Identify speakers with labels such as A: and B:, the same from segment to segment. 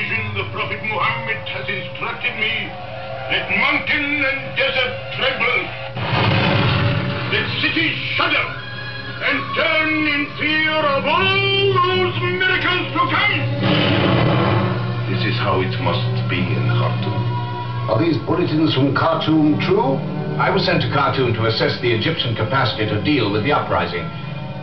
A: occasion the Prophet Muhammad has instructed me, let mountain and desert tremble, let cities shudder, and turn in fear of all those miracles to come. This is how it must be in Khartoum.
B: Are these bulletins from Khartoum true?
C: I was sent to Khartoum to assess the Egyptian capacity to deal with the uprising.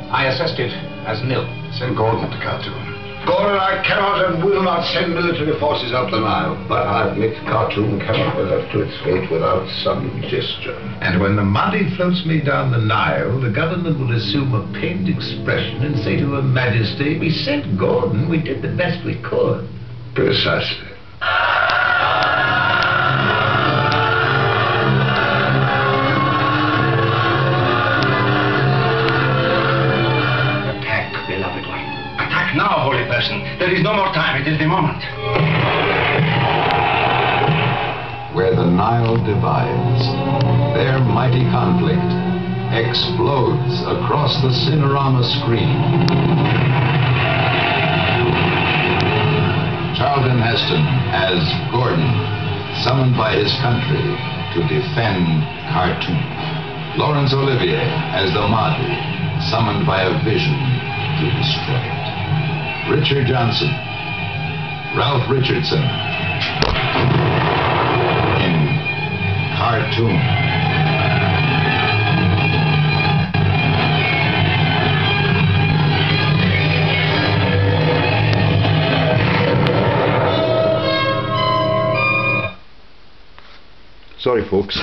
C: I assessed it as nil.
B: Send Gordon to Khartoum.
D: Gordon, I cannot and will not send military forces up the Nile. But I admit Khartoum cannot be left to its fate without some gesture.
E: And when the Mahdi floats me down the Nile, the government will assume a pained expression and say to Her Majesty, we sent Gordon, we did the best we could.
D: Precisely.
C: Now, holy person, there is no more time. It is the moment.
F: Where the Nile divides, their mighty conflict explodes across the Cinerama screen. Charlton Heston as Gordon, summoned by his country to defend Khartoum. Laurence Olivier as the Mahdi, summoned by a vision to destroy it. Richard Johnson, Ralph Richardson in Khartoum.
G: Sorry folks,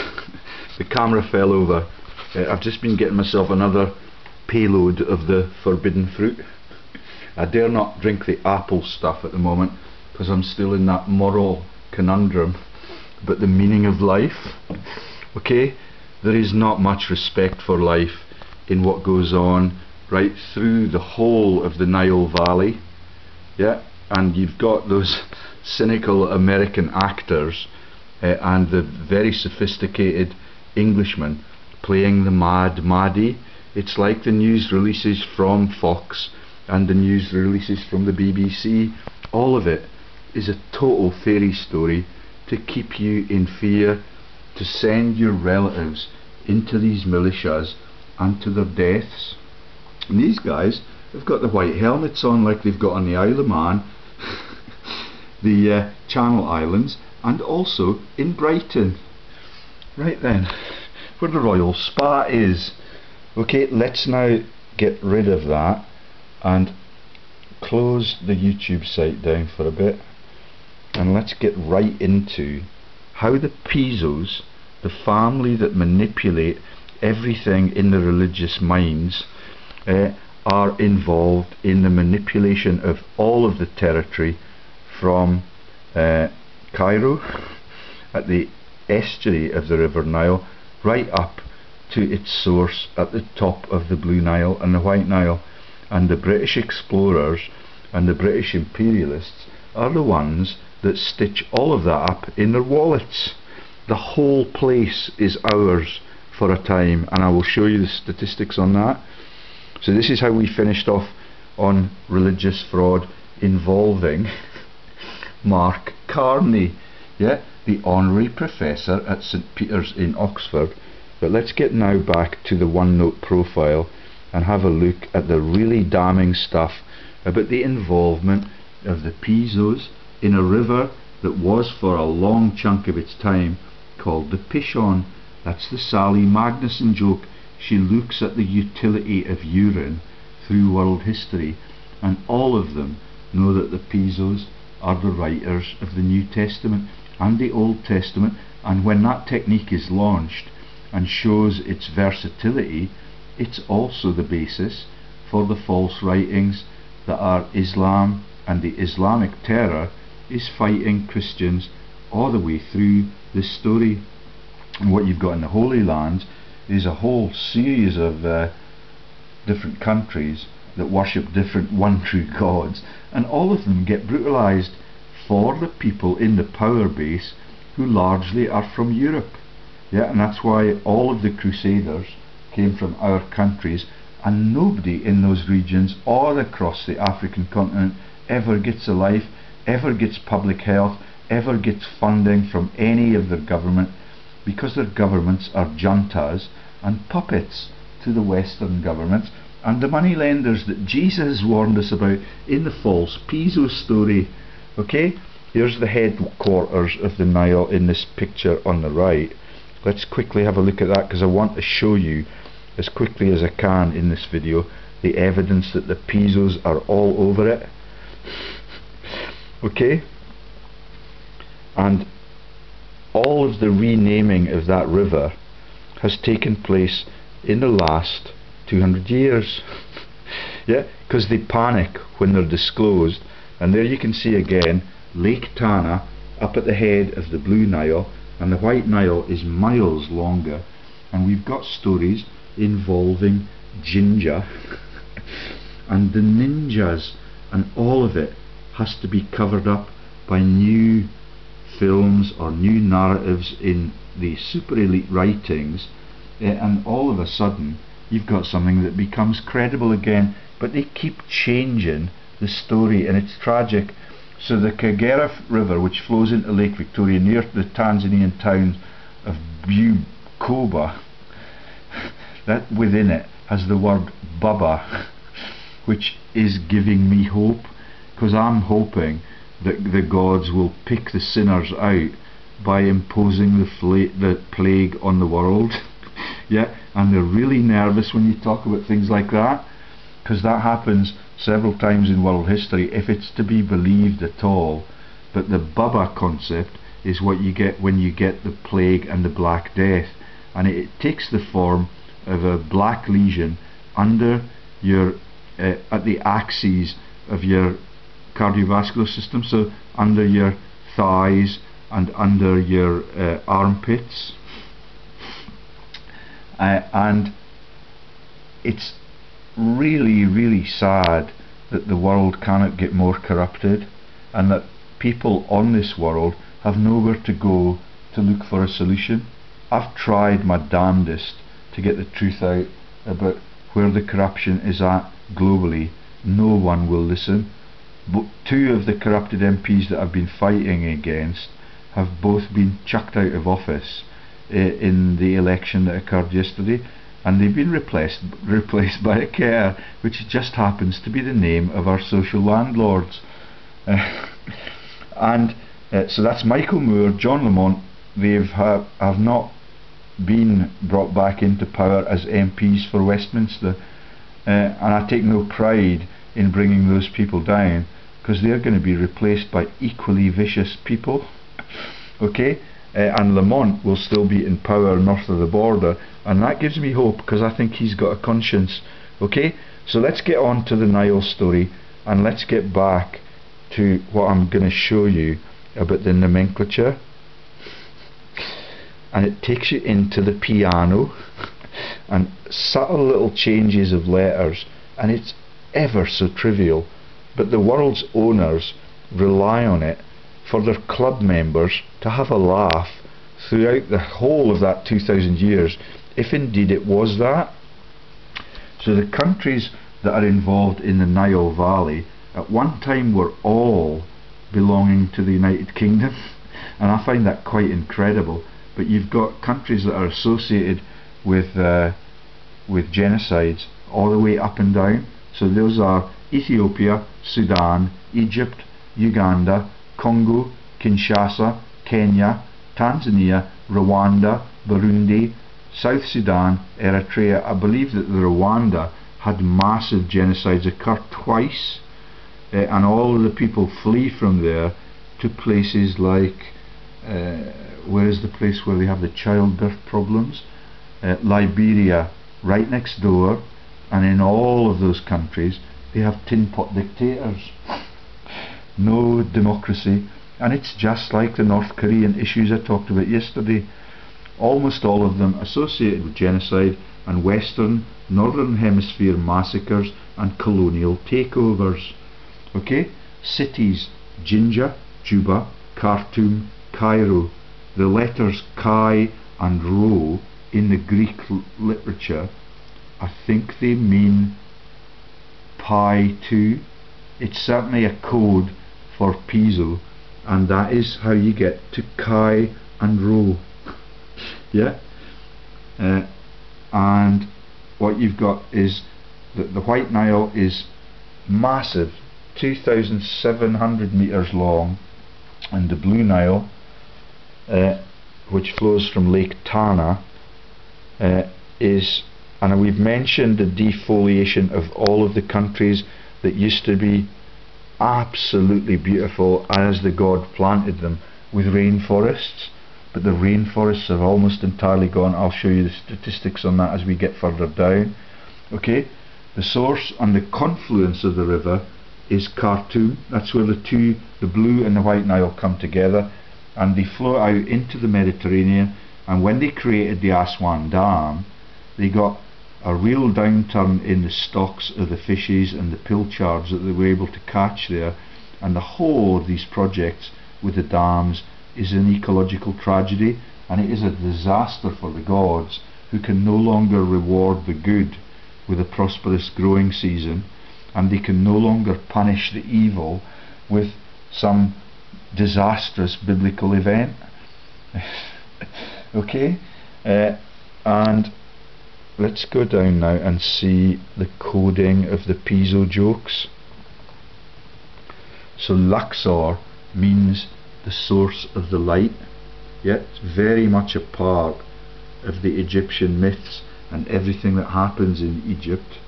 G: the camera fell over. I've just been getting myself another payload of the forbidden fruit. I dare not drink the apple stuff at the moment because I'm still in that moral conundrum about the meaning of life. Okay, there is not much respect for life in what goes on right through the whole of the Nile Valley. Yeah, and you've got those cynical American actors and the very sophisticated Englishmen playing the mad Mahdi. It's like the news releases from Fox and the news releases from the BBC. All of it is a total fairy story to keep you in fear, to send your relatives into these militias and to their deaths. And these guys have got the white helmets on like they've got on the Isle of Man, the Channel Islands, and also in Brighton. Right then, where the Royal Spa is. Okay, let's now get rid of that and close the YouTube site down for a bit, and let's get right into how the PIShOs, the family that manipulate everything in the religious minds, are involved in the manipulation of all of the territory from Cairo at the estuary of the River Nile right up to its source at the top of the Blue Nile and the White Nile. And the British explorers and the British imperialists are the ones that stitch all of that up in their wallets. The whole place is ours for a time, and I will show you the statistics on that. So this is how we finished off on religious fraud involving Mark Carney, yeah, the honorary professor at St Peter's in Oxford. But let's get now back to the OneNote profile and have a look at the really damning stuff about the involvement of the PIShOs in a river that was for a long chunk of its time called the PIShOn. That's the Sally Magnuson joke. She looks at the utility of urine through world history, and all of them know that the PIShOs are the writers of the New Testament and the Old Testament, and when that technique is launched and shows its versatility, it's also the basis for the false writings that are Islam, and the Islamic terror is fighting Christians all the way through this story. And what you've got in the Holy Land is a whole series of different countries that worship different one true gods, and all of them get brutalized for the people in the power base who largely are from Europe. Yeah, and that's why all of the crusaders came from our countries, and nobody in those regions or across the African continent ever gets a life. ever gets public health, ever gets funding from any of their government, because their governments are juntas and puppets to the Western governments and the money lenders that Jesus warned us about in the false PIShOn story. Okay, here's the headquarters of the Nile in this picture on the right. Let's quickly have a look at that, because I want to show you as quickly as I can in this video the evidence that the PIShOs are all over it. Okay, and all of the renaming of that river has taken place in the last 200 years. Yeah, because they panic when they're disclosed. And there you can see again Lake Tana up at the head of the Blue Nile, and the White Nile is miles longer, and we've got stories involving Jinja and the ninjas, and all of it has to be covered up by new films or new narratives in the super elite writings, and all of a sudden you've got something that becomes credible again, but they keep changing the story, and it's tragic. So the Kagera River, which flows into Lake Victoria near the Tanzanian town of Bukoba, that within it has the word Baba, which is giving me hope, because I'm hoping that the gods will pick the sinners out by imposing the plague on the world. Yeah, and they're really nervous when you talk about things like that, because that happens several times in world history, if it's to be believed at all. But the Baba concept is what you get when you get the plague and the Black Death, and it takes the form of a black lesion under your at the axes of your cardiovascular system, so under your thighs and under your armpits, and it's really sad that the world cannot get more corrupted, and that people on this world have nowhere to go to look for a solution. I've tried my damnedest to get the truth out about where the corruption is at globally. No one will listen. But two of the corrupted MPs that I've been fighting against have both been chucked out of office in the election that occurred yesterday, and they've been replaced by a Kerr, which just happens to be the name of our social landlords. So that's Michael Moore, John Lamont. They have not been brought back into power as MPs for Westminster, and I take no pride in bringing those people down, because they're going to be replaced by equally vicious people. Okay, and Lamont will still be in power north of the border, and that gives me hope, because I think he's got a conscience. Okay, so let's get on to the Nile story, and let's get back to what I'm going to show you about the nomenclature. And it takes you into the piano and subtle little changes of letters, and it's ever so trivial, but the world's owners rely on it for their club members to have a laugh throughout the whole of that 2,000 years, if indeed it was that. So the countries that are involved in the Nile Valley at one time were all belonging to the United Kingdom, and I find that quite incredible. But you've got countries that are associated with genocides all the way up and down. So those are Ethiopia, Sudan, Egypt, Uganda, Congo, Kinshasa, Kenya, Tanzania, Rwanda, Burundi, South Sudan, Eritrea. I believe that the Rwanda had massive genocides occur twice, and all of the people flee from there to places like where is the place where they have the childbirth problems? Liberia, right next door. And in all of those countries they have tin pot dictators, no democracy, and it's just like the North Korean issues I talked about yesterday. Almost all of them associated with genocide and Western, Northern Hemisphere massacres and colonial takeovers. Okay, cities: Jinja, Juba, Khartoum, Cairo. The letters Chi and Rho in the Greek literature, I think they mean pi 2. It's certainly a code for piezo, and that is how you get to Kai and Rho. Yeah, and what you've got is that the White Nile is massive, 2,700 meters long, and the Blue Nile, which flows from Lake Tana, is, and we've mentioned the defoliation of all of the countries that used to be absolutely beautiful as the god planted them with rainforests, but the rainforests are almost entirely gone. I'll show you the statistics on that as we get further down. Okay, the source and the confluence of the river is Khartoum. That's where the Blue and the White Nile come together, and they flow out into the Mediterranean. And when they created the Aswan Dam, they got a real downturn in the stocks of the fishes and the pilchards that they were able to catch there, and the whole of these projects with the dams is an ecological tragedy, and it is a disaster for the gods, who can no longer reward the good with a prosperous growing season, and they can no longer punish the evil with some disastrous biblical event. Okay, and let's go down now and see the coding of the piezo jokes. So Luxor means the source of the light. Yeah, it's very much a part of the Egyptian myths and everything that happens in Egypt.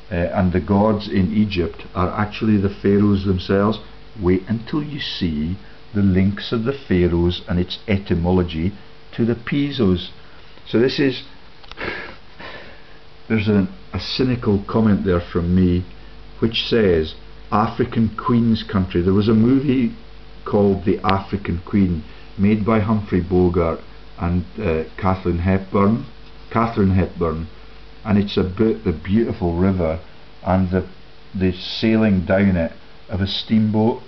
G: And the gods in Egypt are actually the pharaohs themselves. Wait until you see the links of the pharaohs and its etymology to the piezos. So this is, there's a cynical comment there from me which says African Queen's Country. There was a movie called The African Queen made by Humphrey Bogart and Katharine Hepburn, and it's about the beautiful river and the sailing down it of a steamboat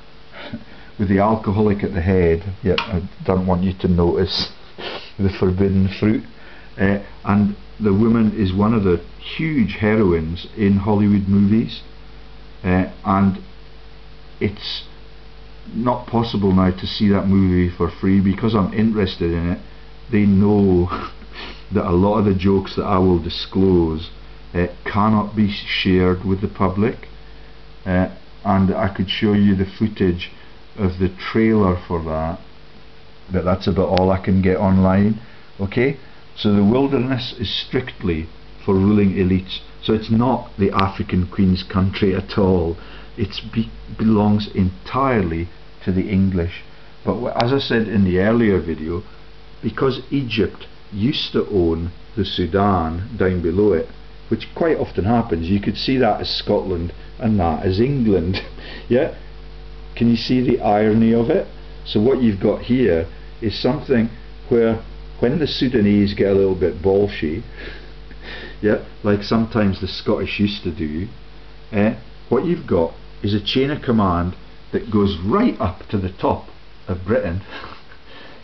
G: with the alcoholic at the head. Yeah, I don't want you to notice the forbidden fruit. And the woman is one of the huge heroines in Hollywood movies, and it's not possible now to see that movie for free because I'm interested in it. They know that a lot of the jokes that I will disclose cannot be shared with the public, and I could show you the footage of the trailer for that, but that's about all I can get online. Okay, so the wilderness is strictly for ruling elites, so it's not the African Queen's Country at all. It belongs entirely to the English. But as I said in the earlier video, because Egypt used to own the Sudan down below it, which quite often happens, you could see that as Scotland and that as England. Yeah, can you see the irony of it? So what you've got here is something where when the Sudanese get a little bit bolshy, yeah, like sometimes the Scottish used to do, what you've got is a chain of command that goes right up to the top of Britain,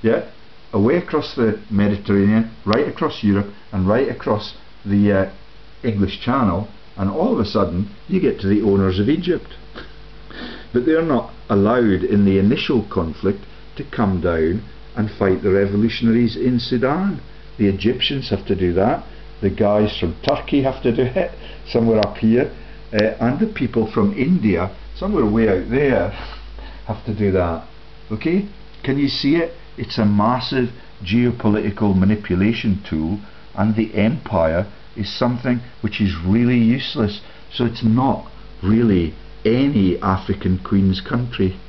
G: yeah, away across the Mediterranean, right across Europe, and right across the English Channel, and all of a sudden you get to the owners of Egypt. But they're not allowed in the initial conflict to come down and fight the revolutionaries in Sudan. The Egyptians have to do that, the guys from Turkey have to do it, somewhere up here, and the people from India, somewhere way out there, have to do that. Okay, can you see it? It's a massive geopolitical manipulation tool, and the empire is something which is really useless. So it's not really any African Queen's Country.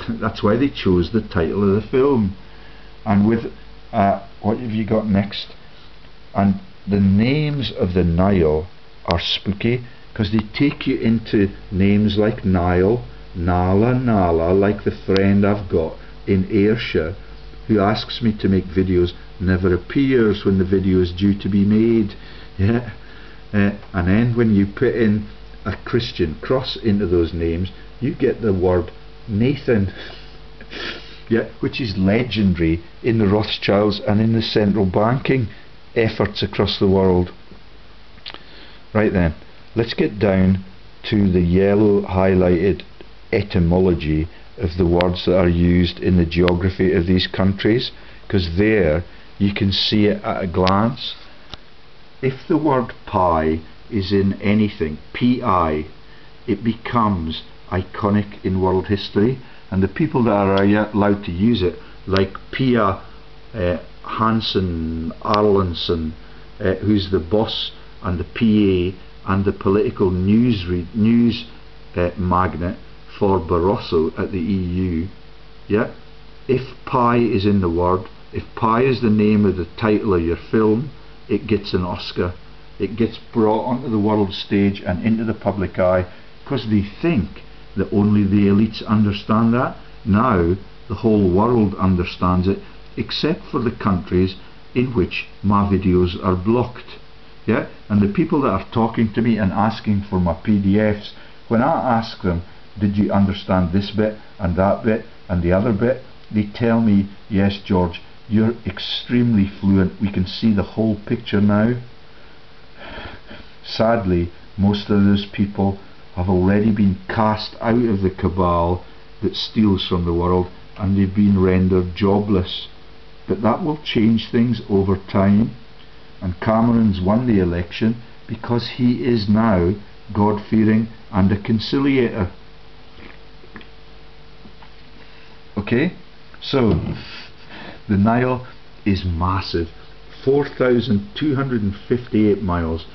G: That's why they chose the title of the film. And with what have you got next? And the names of the Nile are spooky because they take you into names like Nile, Nala, Nala, like the friend I've got in Ayrshire who asks me to make videos, never appears when the video is due to be made. Yeah, and then when you put in a Christian cross into those names, you get the word Nathan. Yeah, which is legendary in the Rothschilds and in the central banking efforts across the world. Right then, let's get down to the yellow highlighted etymology of the words that are used in the geography of these countries, because there you can see it at a glance. If the word pi is in anything, PI, it becomes iconic in world history, and the people that are allowed to use it, like Pia Hansen Arlensen, who's the boss and the PA and the political news magnate for Barroso at the EU. Yeah, if pi is in the word, if pi is the name of the title of your film, it gets an Oscar. It gets brought onto the world stage and into the public eye, because they think that only the elites understand that. Now the whole world understands it, except for the countries in which my videos are blocked. Yeah, and the people that are talking to me and asking for my PDFs, when I ask them, did you understand this bit and that bit and the other bit, they tell me, yes George, you're extremely fluent, we can see the whole picture now. Sadly, most of those people have already been cast out of the cabal that steals from the world, and they've been rendered jobless. But that will change things over time, and Cameron's won the election because he is now God-fearing and a conciliator. Okay, so the Nile is massive, 4,258 miles.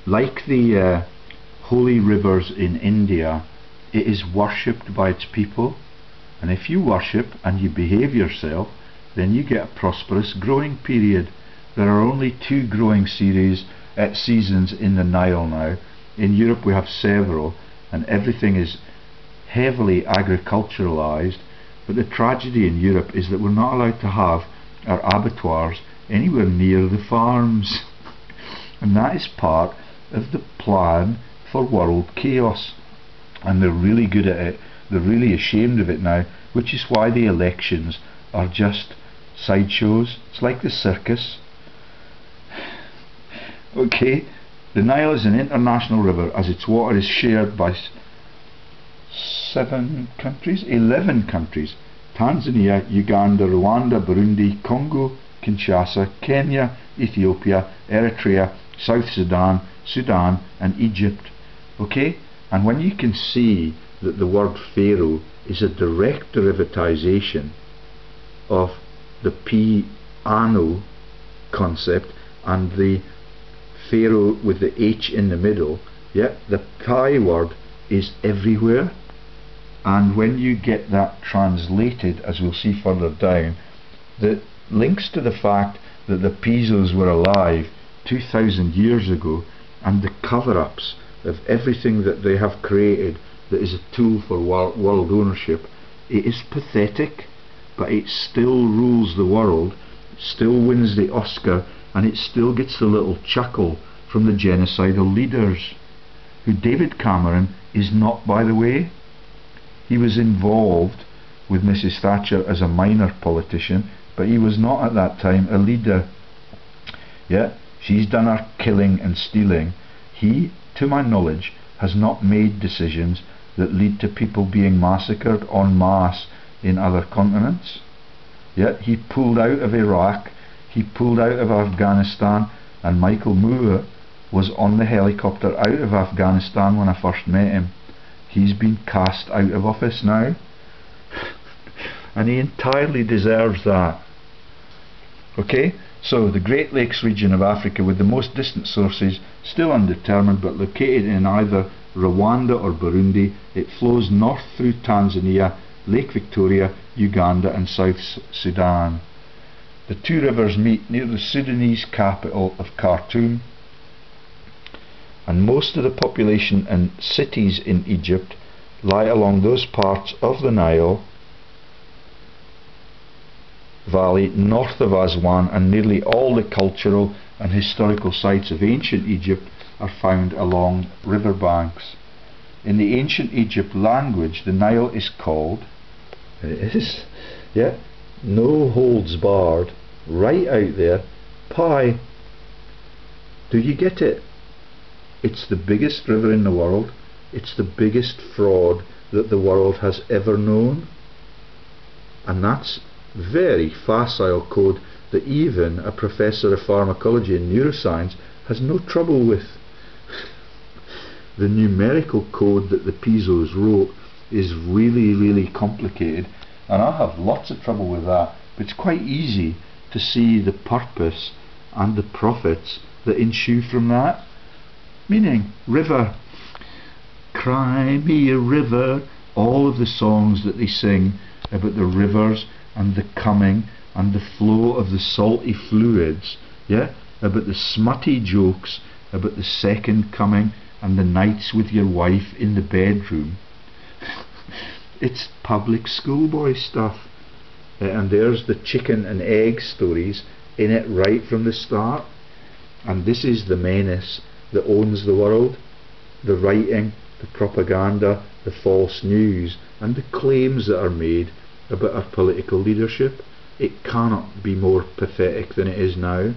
G: Like the holy rivers in India, it is worshipped by its people, and if you worship and you behave yourself, then you get a prosperous growing period. There are only 2 growing seasons in the Nile now. In Europe we have several, and everything is heavily agriculturalized, but the tragedy in Europe is that we're not allowed to have our abattoirs anywhere near the farms. And that is part of the plan for world chaos, and they're really good at it. They're really ashamed of it now, which is why the elections are just sideshows. It's like the circus. Okay, the Nile is an international river, as its water is shared by 11 countries: Tanzania, Uganda, Rwanda, Burundi, Congo, Kinshasa, Kenya, Ethiopia, Eritrea, South Sudan, Sudan and Egypt. Okay, and when you can see that the word Pharaoh is a direct derivatization of the piano concept and the Pharaoh with the H in the middle, yeah, the Pi word is everywhere. And when you get that translated, as we'll see further down, that links to the fact that the Pisos were alive 2,000 years ago, and the cover-ups of everything that they have created that is a tool for world ownership. It is pathetic, but it still rules the world, still wins the Oscar, and it still gets the little chuckle from the genocidal leaders, who David Cameron is not, by the way. He was involved with Mrs. Thatcher as a minor politician, but he was not at that time a leader. Yeah, she's done her killing and stealing. He, to my knowledge, has not made decisions that lead to people being massacred en masse in other continents. Yeah, he pulled out of Iraq, he pulled out of Afghanistan, and Michael Moore was on the helicopter out of Afghanistan when I first met him. He's been cast out of office now, and he entirely deserves that. Okay, so the Great Lakes region of Africa, with the most distant sources still undetermined, but located in either Rwanda or Burundi. It flows north through Tanzania, Lake Victoria, Uganda and South Sudan. The 2 rivers meet near the Sudanese capital of Khartoum, and most of the population and cities in Egypt lie along those parts of the Nile Valley north of Aswan, and nearly all the cultural and historical sites of ancient Egypt are found along riverbanks. In the ancient Egypt language, the Nile is called, no holds barred, right out there, Pi. Do you get it? It's the biggest river in the world, it's the biggest fraud, that the world has ever known. And that's very facile code that even a professor of pharmacology and neuroscience has no trouble with. The numerical code that the PIShOs wrote is really, really complicated, and I have lots of trouble with that, but it's quite easy to see the purpose and the profits that ensue from that. Meaning, river, cry me a river, all of the songs that they sing about the rivers and the coming and the flow of the salty fluids, yeah, about the smutty jokes about the second coming and the nights with your wife in the bedroom. It's public schoolboy stuff. And there's the chicken and egg stories in it right from the start. And this is the menace that owns the world. The writing, the propaganda, the false news, and the claims that are made about our political leadership. It cannot be more pathetic than it is now.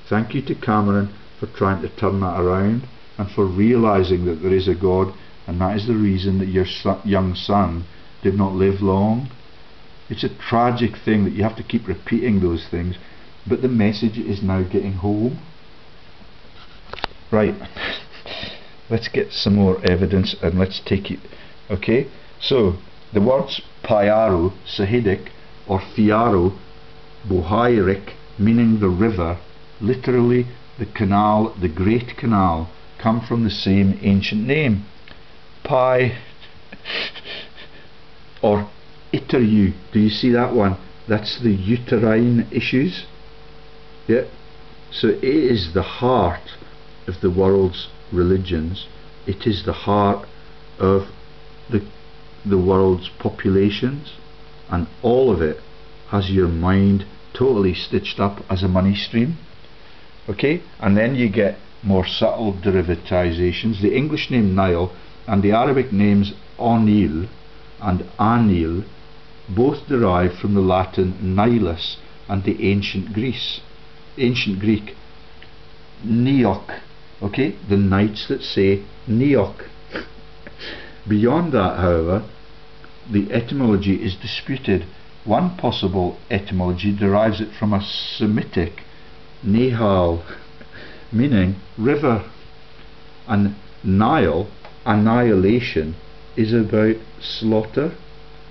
G: Thank you to Cameron for trying to turn that around and for realising that there is a God, and that is the reason that your young son did not live long. It's a tragic thing that you have to keep repeating those things, but the message is now getting home. Right, let's get some more evidence and let's take it. Okay, so the words Piaro, Sahidic, or Fiaro, Bohairik, meaning the river, literally the canal, the Great Canal, come from the same ancient name. Pi or Itaru, do you see that one? That's the uterine issues. Yeah. So it is the heart of the world's religions. It is the heart of the world's populations, and all of it has your mind totally stitched up as a money stream. Okay, and then you get more subtle derivatizations. The English name Nile and the Arabic names Onil and Anil both derive from the Latin Nilus and the ancient Greek Neok. Okay, the knights that say Neok. Beyond that, however, the etymology is disputed. One possible etymology derives it from a Semitic Nehal, meaning river, and Nile, annihilation, is about slaughter,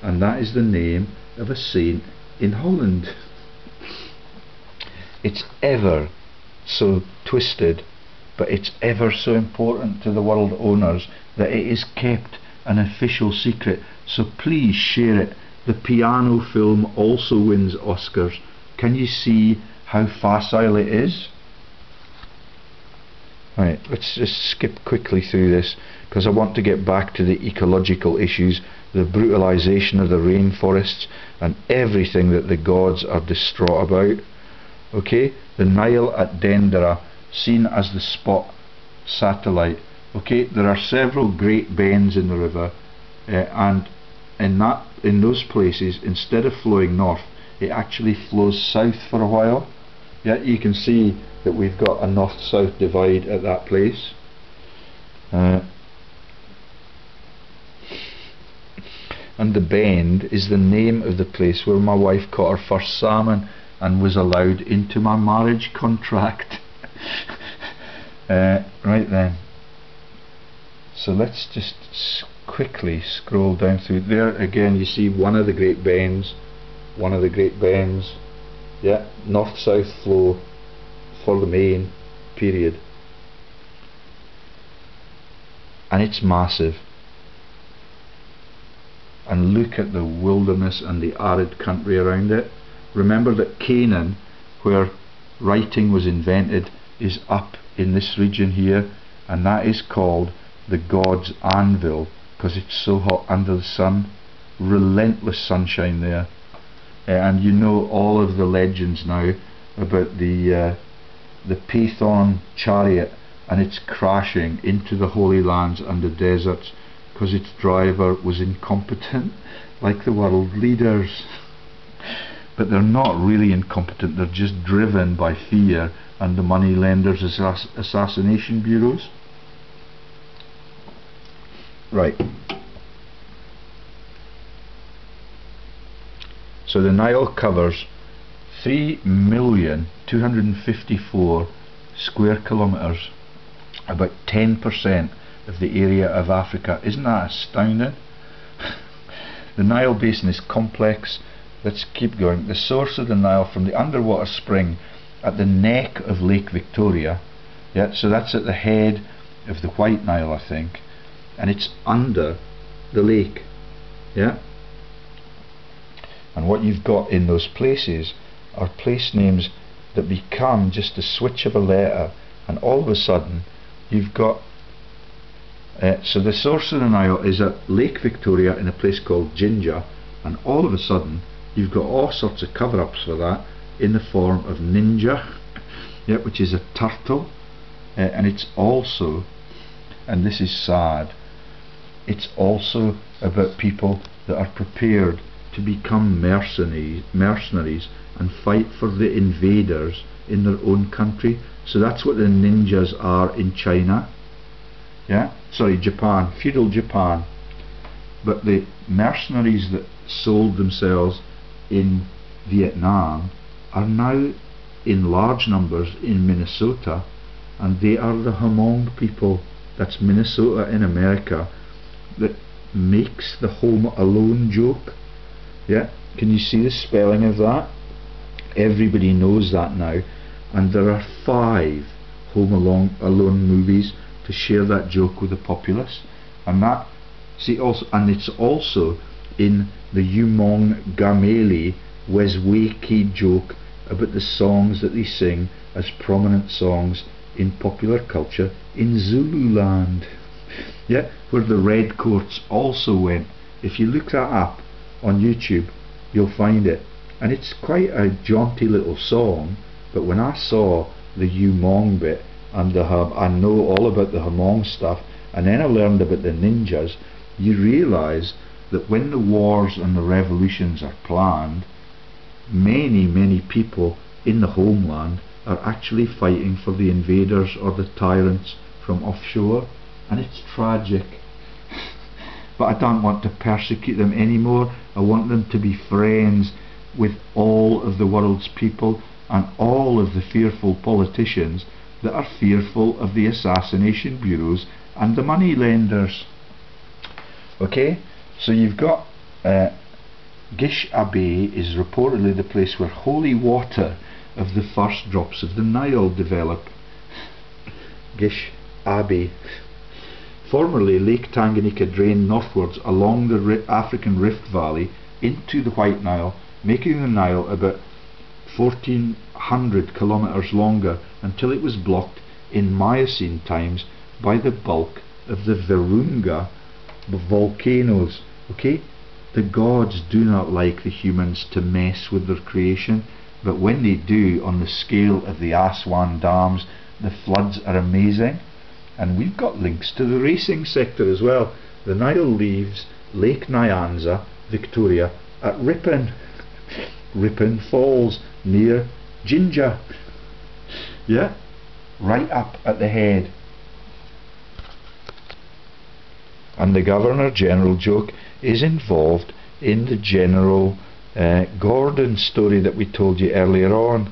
G: and that is the name of a saint in Holland. It's ever so twisted, but it's ever so important to the world owners that it is kept an official secret, so please share it. The piano film also wins Oscars. Can you see how facile it is? Right, let's just skip quickly through this because I want to get back to the ecological issues, the brutalization of the rainforests and everything that the gods are distraught about. Okay, the Nile at Dendera, seen as the spot satellite. Okay, there are several great bends in the river, and in those places, instead of flowing north, it actually flows south for a while. Yeah, you can see that we've got a north-south divide at that place. And the bend is the name of the place where my wife caught her first salmon and was allowed into my marriage contract. Right then, so let's just quickly scroll down through there. Again, you see one of the great bends, yeah, north-south flow for the main period, and it's massive. And look at the wilderness and the arid country around it. Remember that Canaan, where writing was invented, is up in this region here, and that is called the God's Anvil because it's so hot under the sun. Relentless sunshine there. And you know all of the legends now about the PIShOn chariot and its crashing into the Holy Lands and the deserts because its driver was incompetent, like the world leaders. But they're not really incompetent, they're just driven by fear and the money lenders' assassination bureaus. Right, So the Nile covers 3,254,000 square kilometres, about 10% of the area of Africa. Isn't that astounding? The Nile basin is complex. Let's keep going. The source of the Nile from the underwater spring at the neck of Lake Victoria, yeah, so that's at the head of the White Nile, I think, and it's under the lake, yeah. And what you've got in those places are place names that become just a switch of a letter, and all of a sudden you've got so the source of the Nile is at Lake Victoria in a place called Jinja, and all of a sudden you've got all sorts of cover-ups for that in the form of ninja, yeah, which is a turtle, and it's also, and this is sad, it's also about people that are prepared to become mercenaries and fight for the invaders in their own country. So that's what the ninjas are in China, yeah, sorry, Japan, feudal Japan. But the mercenaries that sold themselves in Vietnam are now in large numbers in Minnesota, and they are the Hmong people, that's Minnesota in America, that makes the Home Alone joke. Yeah, can you see the spelling of that? Everybody knows that now, and there are 5 Home Alone movies to share that joke with the populace. And that, see, also, and it's also in the Umong Gamele Wesweki joke about the songs that they sing as prominent songs in popular culture in Zululand, yeah, where the red coats also went. If you look that up on YouTube, you'll find it, and it's quite a jaunty little song. But when I saw the Umong bit and I know all about the Hmong stuff, and then I learned about the ninjas, you realise that when the wars and the revolutions are planned, many people in the homeland are actually fighting for the invaders or the tyrants from offshore, and it's tragic. But I don't want to persecute them anymore. I want them to be friends with all of the world's people and all of the fearful politicians that are fearful of the assassination bureaus and the money lenders. Okay, so you've got Gish Abbey is reportedly the place where holy water of the first drops of the Nile develop. Gish Abbey. Formerly, Lake Tanganyika drained northwards along the African Rift Valley into the White Nile, making the Nile about 1,400 kilometres longer, until it was blocked in Miocene times by the bulk of the Virunga volcanoes. Okay, the gods do not like the humans to mess with their creation, but when they do on the scale of the Aswan dams, the floods are amazing. And we've got links to the racing sector as well. The Nile leaves Lake Nyanza, Victoria, at Ripon. Ripon Falls near Jinja. Yeah, right up at the head. And the Governor General joke is involved in the General Gordon story that we told you earlier on.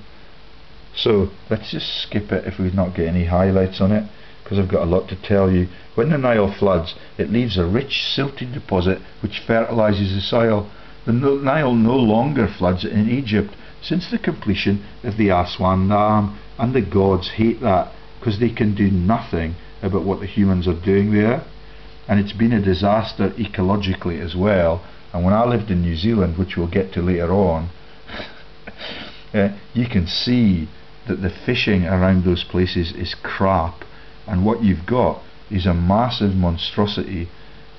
G: So let's just skip it if we not get any highlights on it, because I've got a lot to tell you. When the Nile floods, it leaves a rich silted deposit which fertilises the soil. The Nile no longer floods in Egypt since the completion of the Aswan Dam, and the gods hate that because they can do nothing about what the humans are doing there. And it's been a disaster ecologically as well. And when I lived in New Zealand, which we'll get to later on, you can see that the fishing around those places is crap, and what you've got is a massive monstrosity.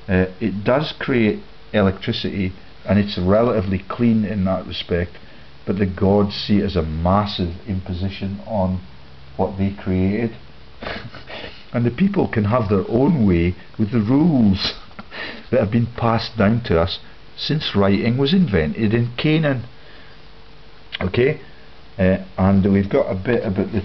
G: It does create electricity, and it's relatively clean in that respect, but the gods see it as a massive imposition on what they created. And the people can have their own way with the rules that have been passed down to us since writing was invented in Canaan. Okay, and we've got a bit about the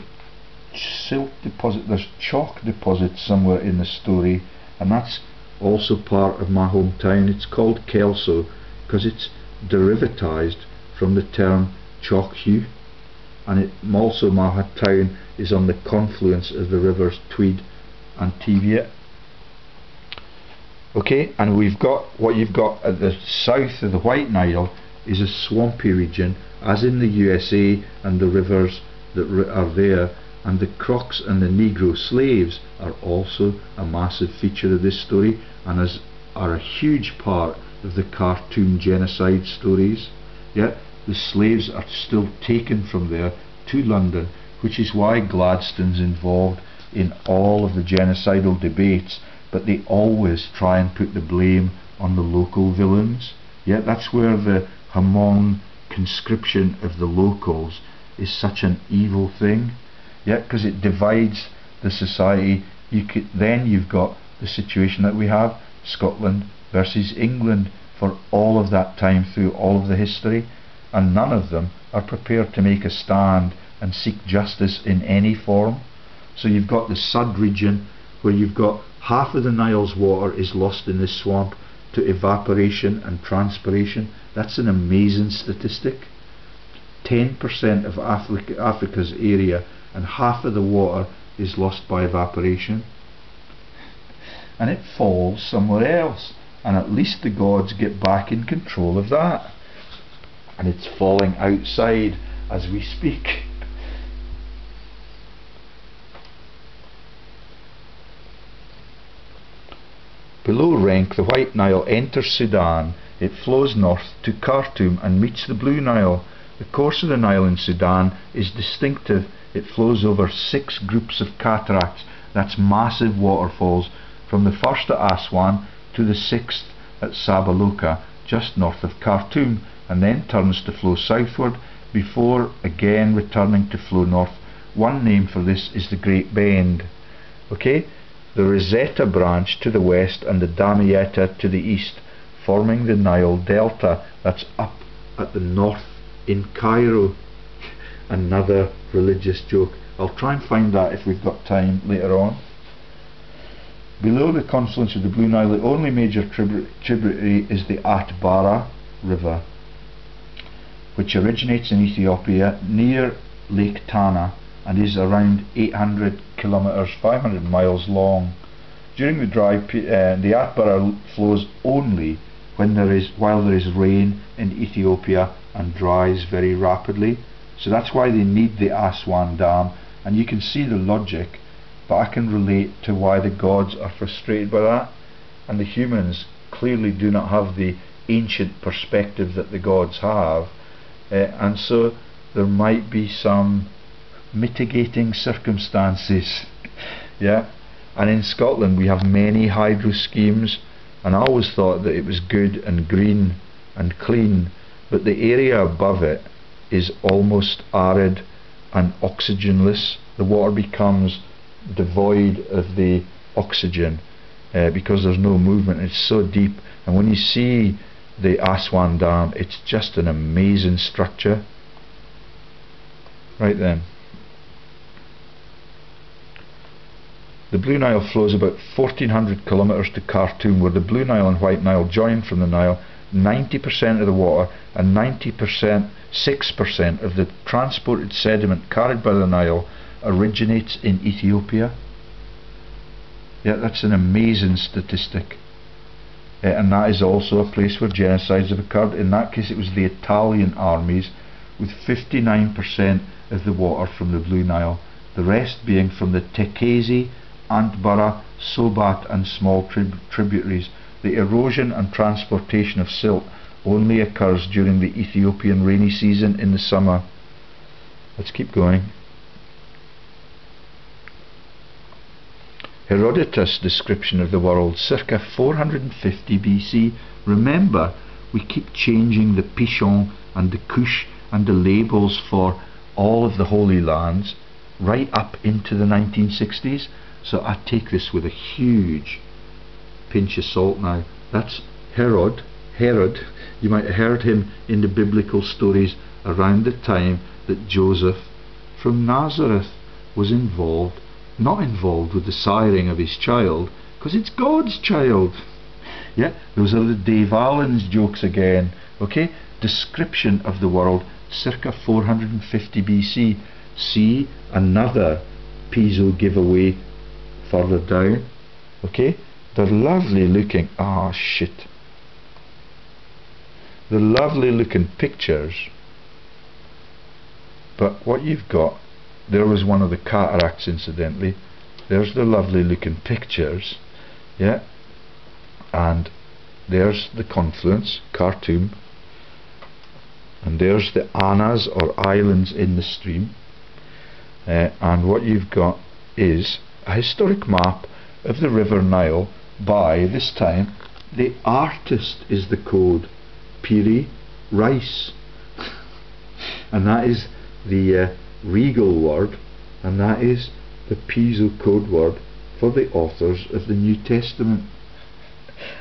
G: silt deposit. There's chalk deposits somewhere in the story, and that's also part of my hometown. It's called Kelso because it's derivatized from the term chalk hue, and also Maha town is on the confluence of the rivers Tweed and Teviot. Okay, and we've got what you've got at the south of the White Nile is a swampy region, as in the USA, and the rivers that are there, and the Crocs and the Negro slaves are also a massive feature of this story, and are a huge part of the Khartoum genocide stories. Yet the slaves are still taken from there to London, which is why Gladstone's involved in all of the genocidal debates, but they always try and put the blame on the local villains. Yet that's where the Hmong conscription of the locals is such an evil thing. Yet because it divides the society, then you've got the situation that we have, Scotland versus England, for all of that time through all of the history, and none of them are prepared to make a stand and seek justice in any form. So you've got the Sud region, where you've got half of the Nile's water is lost in this swamp to evaporation and transpiration. That's an amazing statistic. 10% of Africa's area, and half of the water is lost by evaporation, and it falls somewhere else, and at least the gods get back in control of that, and it's falling outside as we speak. Below Renk, the White Nile enters Sudan. It flows north to Khartoum and meets the Blue Nile. The course of the Nile in Sudan is distinctive. It flows over 6 groups of cataracts, that's massive waterfalls, from the first at Aswan to the 6th at Sabaloka, just north of Khartoum, and then turns to flow southward before again returning to flow north. One name for this is the Great Bend. Okay, the Rosetta branch to the west and the Damietta to the east, forming the Nile Delta. That's up at the north in Cairo. Another religious joke. I'll try and find that if we've got time later on. Below the confluence of the Blue Nile, the only major tributary is the Atbara River, which originates in Ethiopia near Lake Tana and is around 800 kilometers, 500 miles long. During the dry the Atbara flows only while there is rain in Ethiopia and dries very rapidly. So that's why they need the Aswan Dam, and you can see the logic, but I can relate to why the gods are frustrated by that, and the humans clearly do not have the ancient perspective that the gods have, and so there might be some mitigating circumstances. Yeah, and in Scotland we have many hydro schemes, and I always thought that it was good and green and clean, but the area above it is almost arid and oxygenless. The water becomes devoid of the oxygen because there's no movement. It's so deep, and when you see the Aswan Dam, it's just an amazing structure. Right then, the Blue Nile flows about 1400 kilometers to Khartoum, where the Blue Nile and White Nile join from the Nile. 90% of the water and 6% of the transported sediment carried by the Nile originates in Ethiopia. Yeah, that's an amazing statistic. And that is also a place where genocides have occurred. In that case it was the Italian armies, with 59% of the water from the Blue Nile, the rest being from the Tekezi, Antbara, Sobat and small tributaries. The erosion and transportation of silt only occurs during the Ethiopian rainy season in the summer. Let's keep going. Herodotus' description of the world, circa 450 BC. Remember, we keep changing the PIShOn and the Cush and the labels for all of the Holy Lands right up into the 1960s. So I take this with a huge pinch of salt now. That's Herod. You might have heard him in the biblical stories around the time that Joseph from Nazareth was not involved with the siring of his child, because it's God's child. Yeah, those are the Dave Allen's jokes again. Okay, description of the world circa 450 BC. See another piezo giveaway further down. Okay, they're lovely looking. Ah, shit. The lovely looking pictures, but what you've got, there was one of the cataracts incidentally. There's the lovely looking pictures, yeah, and there's the confluence, Khartoum, and there's the Annas or islands in the stream, and what you've got is a historic map of the River Nile by, this time, the artist is the code, Piri Rice, and that is the regal word, and that is the piezo code word for the authors of the New Testament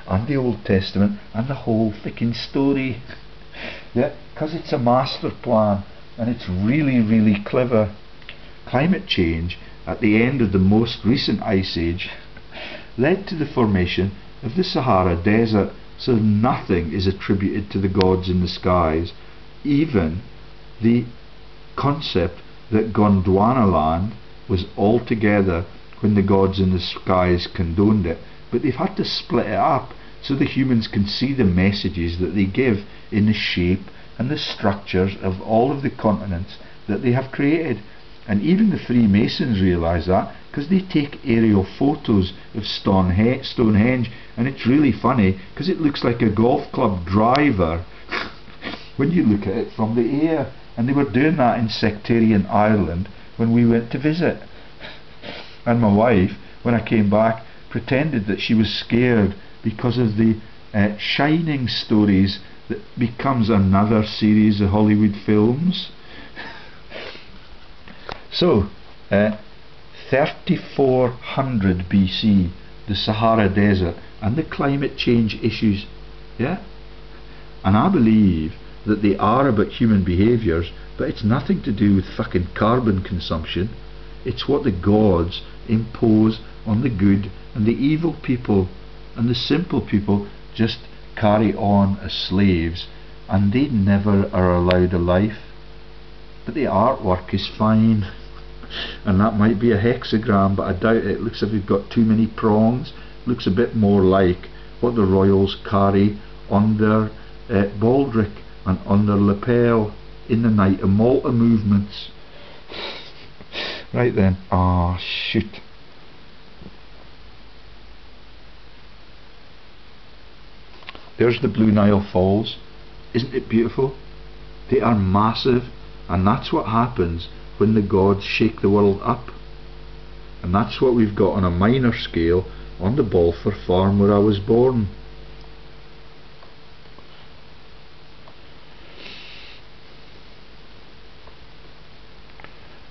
G: and the Old Testament and the whole freaking story. Yeah, because it's a master plan and it's really, really clever. Climate change at the end of the most recent ice age led to the formation of the Sahara Desert, so nothing is attributed to the gods in the skies. Even the concept that Gondwana land was all together when the gods in the skies condoned it, but they've had to split it up so the humans can see the messages that they give in the shape and the structures of all of the continents that they have created. And even the Freemasons realise that, because they take aerial photos of Stonehenge, and it's really funny because it looks like a golf club driver when you look at it from the air. And they were doing that in sectarian Ireland when we went to visit. And my wife, when I came back, pretended that she was scared because of the Shining stories that becomes another series of Hollywood films. So, 3400 BC, the Sahara Desert and the climate change issues, yeah? And I believe that they are about human behaviours, but it's nothing to do with fucking carbon consumption. It's what the gods impose on the good and the evil people, and the simple people just carry on as slaves, and they never are allowed a life. But the artwork is fine, and that might be a hexagram, but I doubt it. It looks as if you've got too many prongs. It looks a bit more like what the royals carry on their baldric and on their lapel in the night of Malta movements. Right then, ah, shoot. There's the Blue Nile Falls. Isn't it beautiful? They are massive, and that's what happens when the gods shake the world up. And that's what we've got on a minor scale on the Balfour farm where I was born.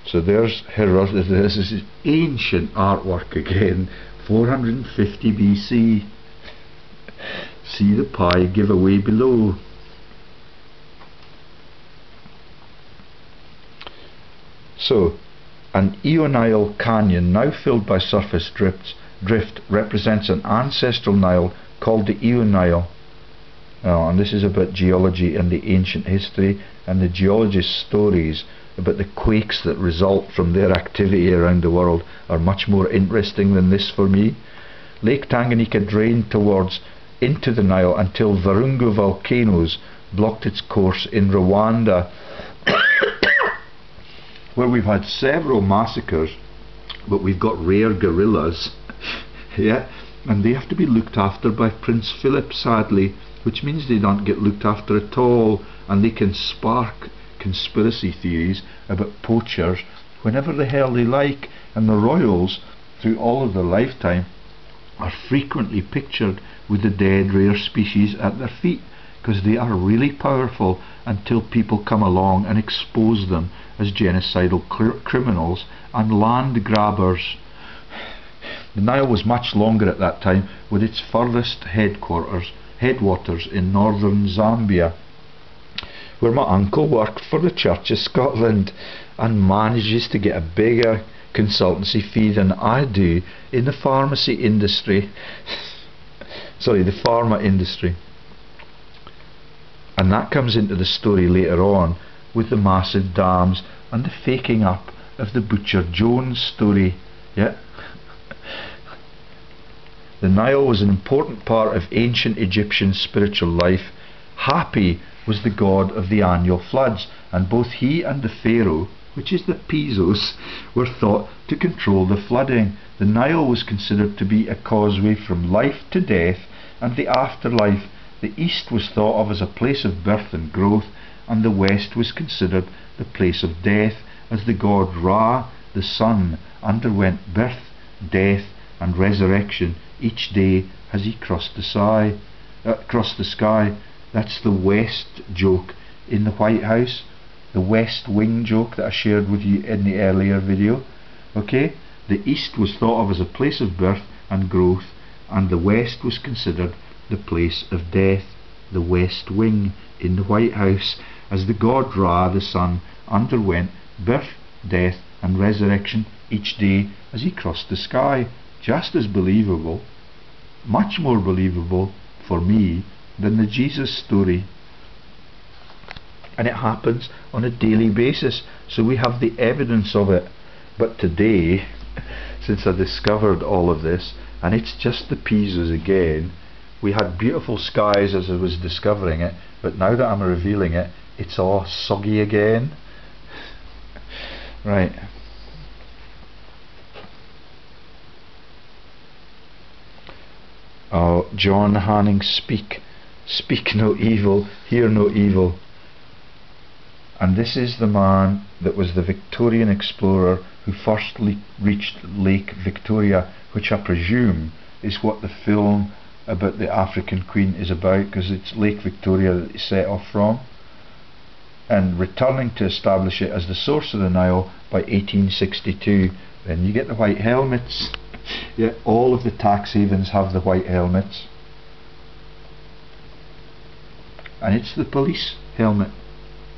G: So there's this is ancient artwork again, 450 BC. See the pie giveaway below. So, an Nile canyon now filled by surface drift represents an ancestral Nile called the Nile. And this is about geology and the ancient history, and the geologists' stories about the quakes that result from their activity around the world are much more interesting than this for me. Lake Tanganyika drained into the Nile until Virunga volcanoes blocked its course in Rwanda, where we've had several massacres, but we've got rare gorillas, yeah, and they have to be looked after by Prince Philip, sadly, which means they don't get looked after at all, and they can spark conspiracy theories about poachers whenever the hell they like. And the royals, through all of their lifetime, are frequently pictured with the dead rare species at their feet, because they are really powerful until people come along and expose them as genocidal criminals and land grabbers. The Nile was much longer at that time, with its furthest headwaters in northern Zambia, where my uncle worked for the Church of Scotland and manages to get a bigger consultancy fee than I do in the pharmacy industry. sorry, the pharma industry. And that comes into the story later on with the massive dams and the faking up of the Butcher Jones story. Yeah. The Nile was an important part of ancient Egyptian spiritual life. Hapi was the god of the annual floods, and both he and the pharaoh, which is the PIShOn, were thought to control the flooding. The Nile was considered to be a causeway from life to death and the afterlife. The east was thought of as a place of birth and growth, and the west was considered the place of death, as the god Ra, the sun, underwent birth, death and resurrection each day as he crossed the sky. That's the west joke in the White House, the West Wing joke that I shared with you in the earlier video. Okay, the east was thought of as a place of birth and growth, and the west was considered the place of death, the West Wing in the White House, as the god Ra, the sun, underwent birth, death and resurrection each day as he crossed the sky. Just as believable, much more believable for me than the Jesus story. And it happens on a daily basis, so we have the evidence of it. But today, since I discovered all of this, and it's just the PIShOn again, we had beautiful skies as I was discovering it, but now that I'm revealing it, it's all soggy again. Right. Oh, John Hanning, speak no evil, hear no evil. And this is the man that was the Victorian explorer who first reached Lake Victoria, which I presume is what the film about the African Queen is about, because it's Lake Victoria that it's set off from, and returning to establish it as the source of the Nile by 1862. Then you get the white helmets. Yeah, all of the tax havens have the white helmets, and it's the police helmet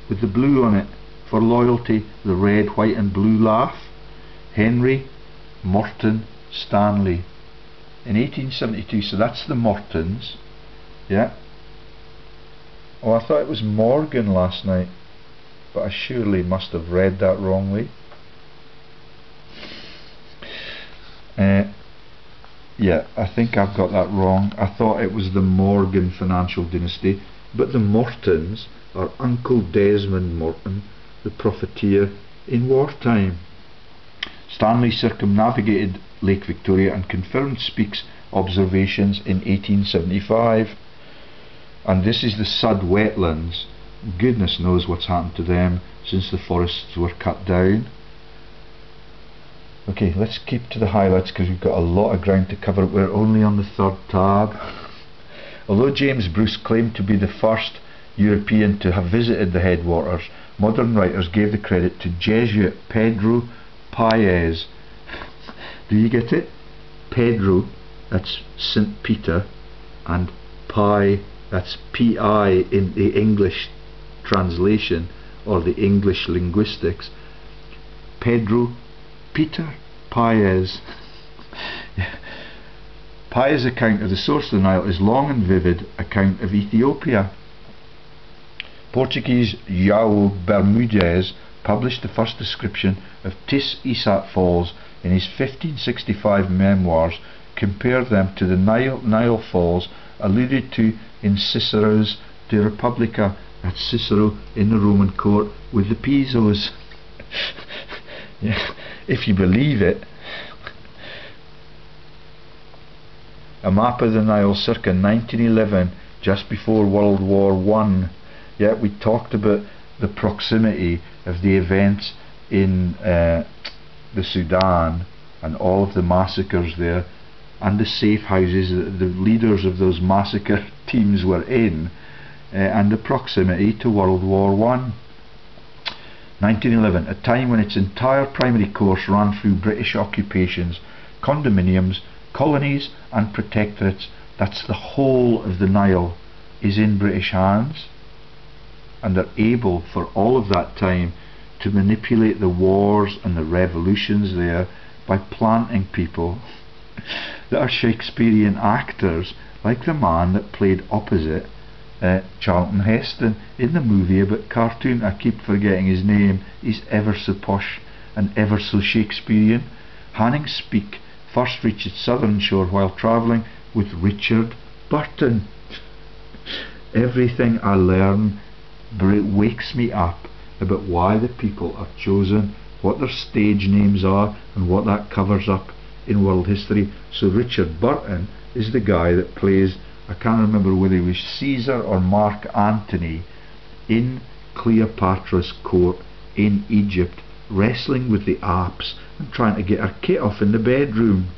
G: with the blue on it for loyalty, the red, white and blue laugh. Henry Morton Stanley in 1872, so that's the Mortons. Yeah. Oh, I thought it was Morgan last night, but I surely must have read that wrongly. Yeah, I think I've got that wrong. I thought it was the Morgan financial dynasty, but the Mortons are Uncle Desmond Morton, the profiteer in wartime. Stanley circumnavigated Lake Victoria and confirmed Speke's observations in 1875. And this is the Sud wetlands. Goodness knows what's happened to them since the forests were cut down. Okay, let's keep to the highlights because we've got a lot of ground to cover. We're only on the third tab. Although James Bruce claimed to be the first European to have visited the headwaters, modern writers gave the credit to Jesuit Pedro Paez. Do you get it? Pedro, that's St. Peter, and Pi, that's P-I in the English translation or the English linguistics. Pedro Peter Paez. Paez's account of the source of the Nile is long and vivid account of Ethiopia. Portuguese João Bermudez published the first description of Tis Isat Falls in his 1565 memoirs, compared them to the Nile Falls alluded to in Cicero's De Republica. That's Cicero in the Roman court with the PIShOs. Yeah, if you believe it. A map of the Nile circa 1911, just before World War I. Yeah, we talked about the proximity of the events in the Sudan and all of the massacres there, and the safe houses that the leaders of those massacre teams were in, and the proximity to World War I. 1911, a time when its entire primary course ran through British occupations, condominiums, colonies and protectorates. That's the whole of the Nile is in British hands, and they're able for all of that time to manipulate the wars and the revolutions there by planting people that are Shakespearean actors like the man that played opposite Charlton Heston in the movie about cartoon. I keep forgetting his name. He's ever so posh and ever so Shakespearean. Hanning Speke first reached its southern shore while travelling with Richard Burton. Everything I learn wakes me up about why the people are chosen, what their stage names are, and what that covers up in world history. So Richard Burton is the guy that plays, I can't remember whether he was Caesar or Mark Antony in Cleopatra's court in Egypt, wrestling with the apes and trying to get her kit off in the bedroom.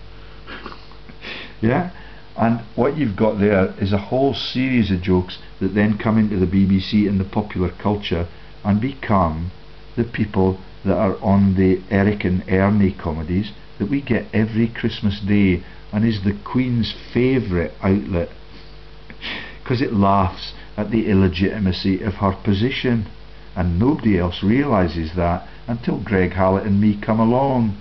G: Yeah, and what you've got there is a whole series of jokes that then come into the BBC and the popular culture and become the people that are on the Eric and Ernie comedies that we get every Christmas Day, and is the Queen's favourite outlet because it laughs at the illegitimacy of her position, and nobody else realises that until Greg Hallett and me come along.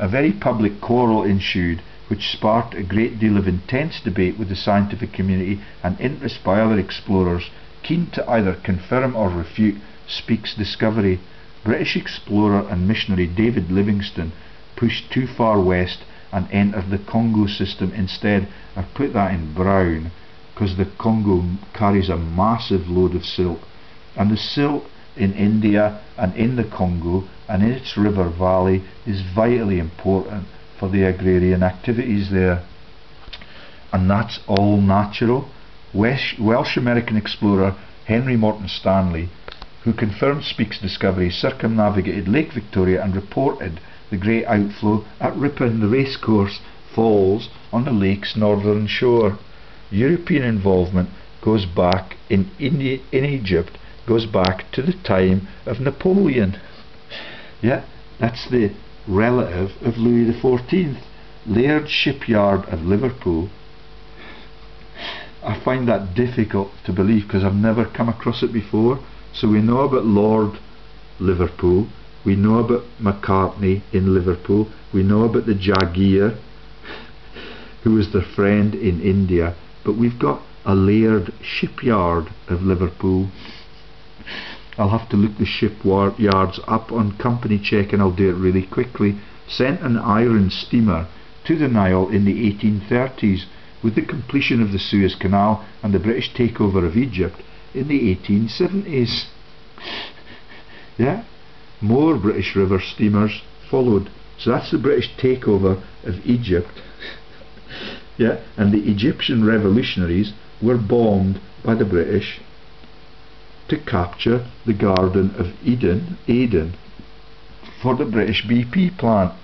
G: A very public quarrel ensued, which sparked a great deal of intense debate with the scientific community and interest by other explorers keen to either confirm or refute Speke's discovery. British explorer and missionary David Livingstone pushed too far west and entered the Congo system instead. I put that in brown because the Congo carries a massive load of silt, and the silt in India and in the Congo and in its river valley is vitally important for the agrarian activities there, and that's all natural. Welsh American explorer Henry Morton Stanley, who confirmed Speke's discovery, circumnavigated Lake Victoria and reported the great outflow at Ripon, the racecourse, falls on the lake's northern shore. European involvement goes back in Egypt, goes back to the time of Napoleon. Yeah, that's the relative of Louis XIV, Laird Shipyard of Liverpool. I find that difficult to believe because I've never come across it before. So we know about Lord Liverpool, we know about McCartney in Liverpool, we know about the Jagier, who was their friend in India, but we've got a Laird Shipyard of Liverpool. I'll have to look the shipyards up on company check, and I'll do it really quickly. Sent an iron steamer to the Nile in the 1830s with the completion of the Suez Canal and the British takeover of Egypt in the 1870s. Yeah, more British river steamers followed. So that's the British takeover of Egypt. Yeah, and the Egyptian revolutionaries were bombed by the British to capture the Garden of Eden for the British BP plant.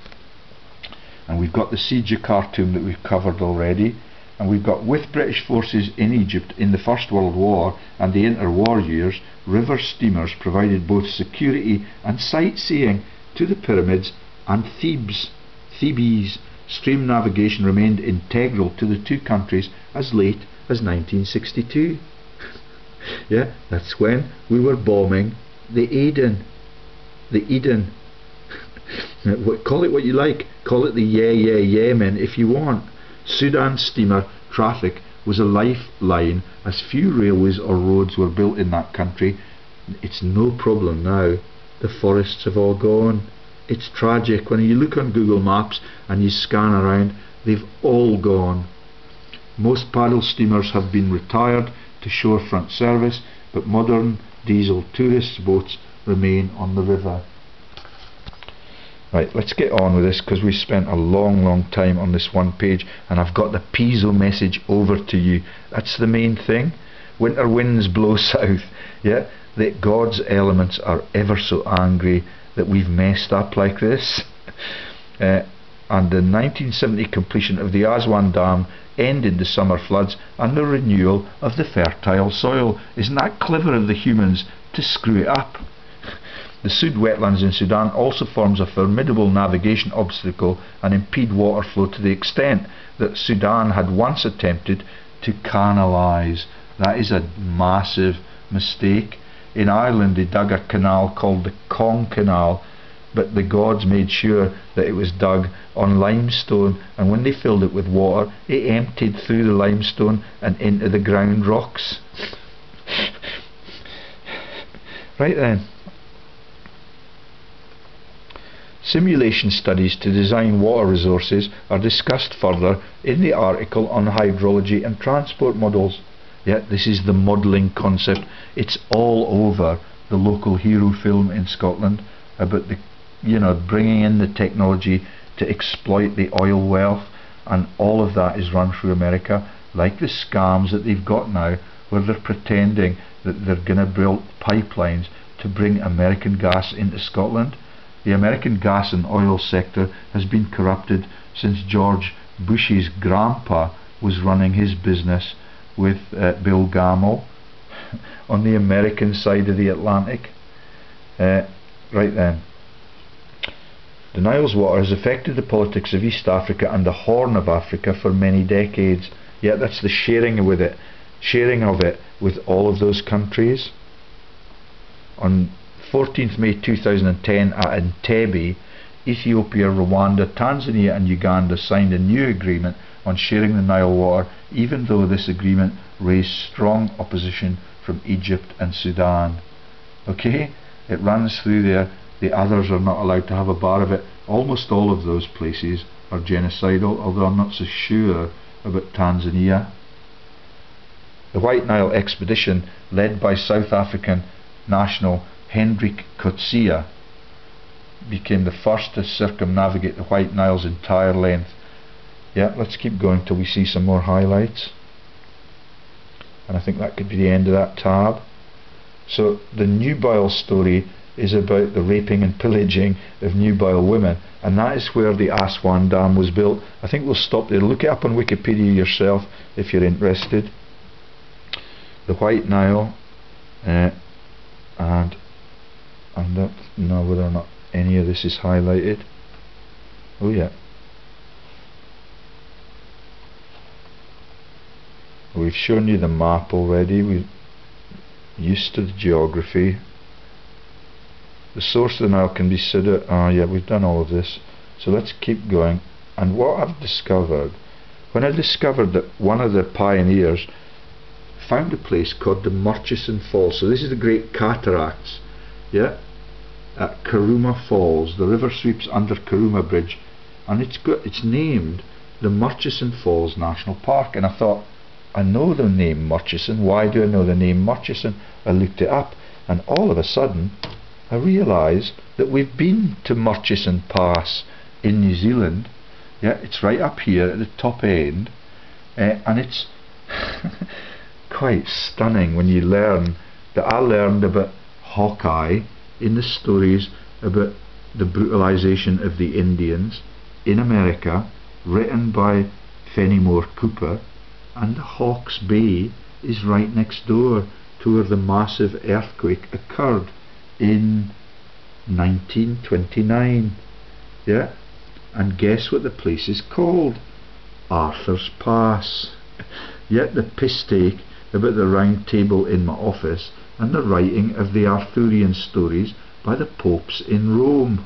G: And we've got the siege of Khartoum that we've covered already, and we've got, with British forces in Egypt in the First World War and the interwar years, river steamers provided both security and sightseeing to the pyramids and Thebes. Stream navigation remained integral to the two countries as late as 1962. Yeah, that's when we were bombing the Eden. Call it what you like, call it the Yemen if you want. Sudan steamer traffic was a lifeline as few railways or roads were built in that country. It's no problem now. The forests have all gone. It's tragic. When you look on Google Maps and you scan around, they've all gone. Most paddle steamers have been retired to shorefront service, but modern diesel tourist boats remain on the river. Right, let's get on with this because we spent a long time on this one page, and I've got the PIShOn message over to you. That's the main thing. Winter winds blow south. Yeah, that God's elements are ever so angry that we've messed up like this. And the 1970 completion of the Aswan Dam ended the summer floods and the renewal of the fertile soil. Isn't that clever of the humans to screw it up? The Sud wetlands in Sudan also forms a formidable navigation obstacle and impede water flow to the extent that Sudan had once attempted to canalise. That is a massive mistake. In Ireland they dug a canal called the Kong Canal but the gods made sure that it was dug on limestone, and when they filled it with water, it emptied through the limestone and into the ground rocks. Right then. Simulation studies to design water resources are discussed further in the article on hydrology and transport models. Yeah, this is the modelling concept. It's all over the local hero film in Scotland about the, bringing in the technology to exploit the oil wealth, and all of that is run through America, like the scams that they've got now, where they're pretending that they're going to build pipelines to bring American gas into Scotland. The American gas and oil sector has been corrupted since George Bush's grandpa was running his business with Bill Gamble on the American side of the Atlantic. Right then. The Nile's water has affected the politics of East Africa and the Horn of Africa for many decades. Yet that's the sharing of it with all of those countries. On 14th May 2010 at Entebbe, Ethiopia, Rwanda, Tanzania and Uganda signed a new agreement on sharing the Nile water, even though this agreement raised strong opposition from Egypt and Sudan. Okay, it runs through there. The others are not allowed to have a bar of it. Almost all of those places are genocidal, although I'm not so sure about Tanzania. The White Nile expedition, led by South African national Hendrik Coetzee, became the first to circumnavigate the White Nile's entire length. Yeah, let's keep going till we see some more highlights. And I think that could be the end of that tab. So the Nubile story is about the raping and pillaging of nubile women, and that is where the Aswan Dam was built. I think we'll stop there. Look it up on Wikipedia yourself if you're interested. The White Nile, and I don't know whether or not any of this is highlighted. Oh yeah. We've shown you the map already. We're used to the geography. The source of the Nile can be considered. Yeah, we've done all of this. So let's keep going. And what I've discovered, when I discovered that one of the pioneers found a place called the Murchison Falls. So this is the Great Cataracts, yeah, at Karuma Falls. The river sweeps under Karuma Bridge, and it's named the Murchison Falls National Park. And I thought, I know the name Murchison. Why do I know the name Murchison? I looked it up, and all of a sudden I realised that we've been to Murchison Pass in New Zealand. Yeah, it's right up here at the top end, and it's quite stunning when you learn that I learned about Hawkeye in the stories about the brutalisation of the Indians in America, written by Fenimore Cooper, and Hawke's Bay is right next door to where the massive earthquake occurred in 1929. Yeah, and guess what the place is called? Arthur's Pass. Yet the piss take about the round table in my office and the writing of the Arthurian stories by the popes in Rome.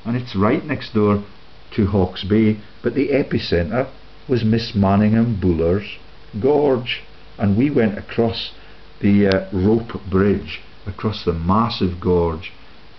G: And it's right next door to Hawke's Bay, but the epicentre was Miss Manningham Buller's Gorge, and we went across the rope bridge across the massive gorge,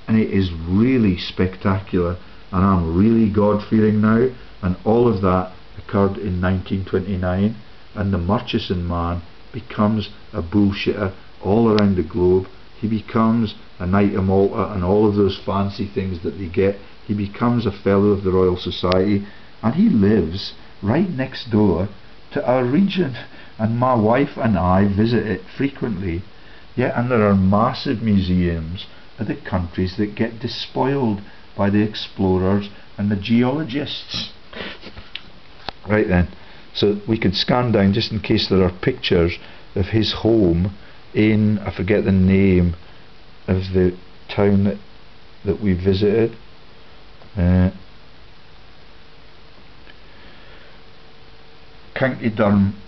G: and it is really spectacular, and I'm really God-fearing now. And all of that occurred in 1929, and the Murchison man becomes a bullshitter all around the globe. He becomes a Knight of Malta and all of those fancy things that they get. He becomes a Fellow of the Royal Society, and he lives right next door to our region, and my wife and I visit it frequently. Yeah, and there are massive museums of the countries that get despoiled by the explorers and the geologists. Right then, so we could scan down just in case there are pictures of his home in, I forget the name of the town that we visited. County Durham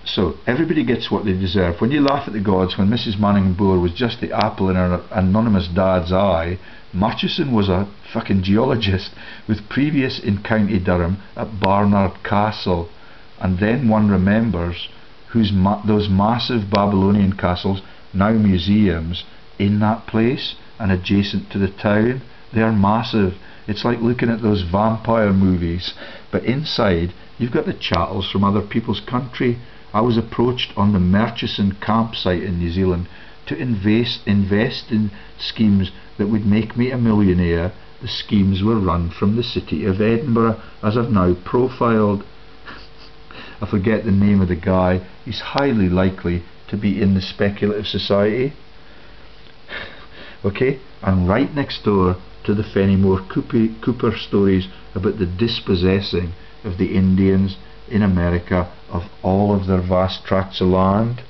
G: So everybody gets what they deserve. When you laugh at the gods, when Mrs. Manning Boer was just the apple in her anonymous dad's eye, Murchison was a fucking geologist with previous in County Durham at Barnard Castle, and then one remembers those massive Babylonian castles, now museums, in that place and adjacent to the town. They are massive. It's like looking at those vampire movies, but inside you've got the chattels from other people's country. I was approached on the Murchison campsite in New Zealand to invest in schemes that would make me a millionaire. The schemes were run from the city of Edinburgh, as I've now profiled. I forget the name of the guy. He's highly likely to be in the speculative society. Okay, and right next door to the Fenimore Cooper stories about the dispossessing of the Indians in America of all of their vast tracts of land.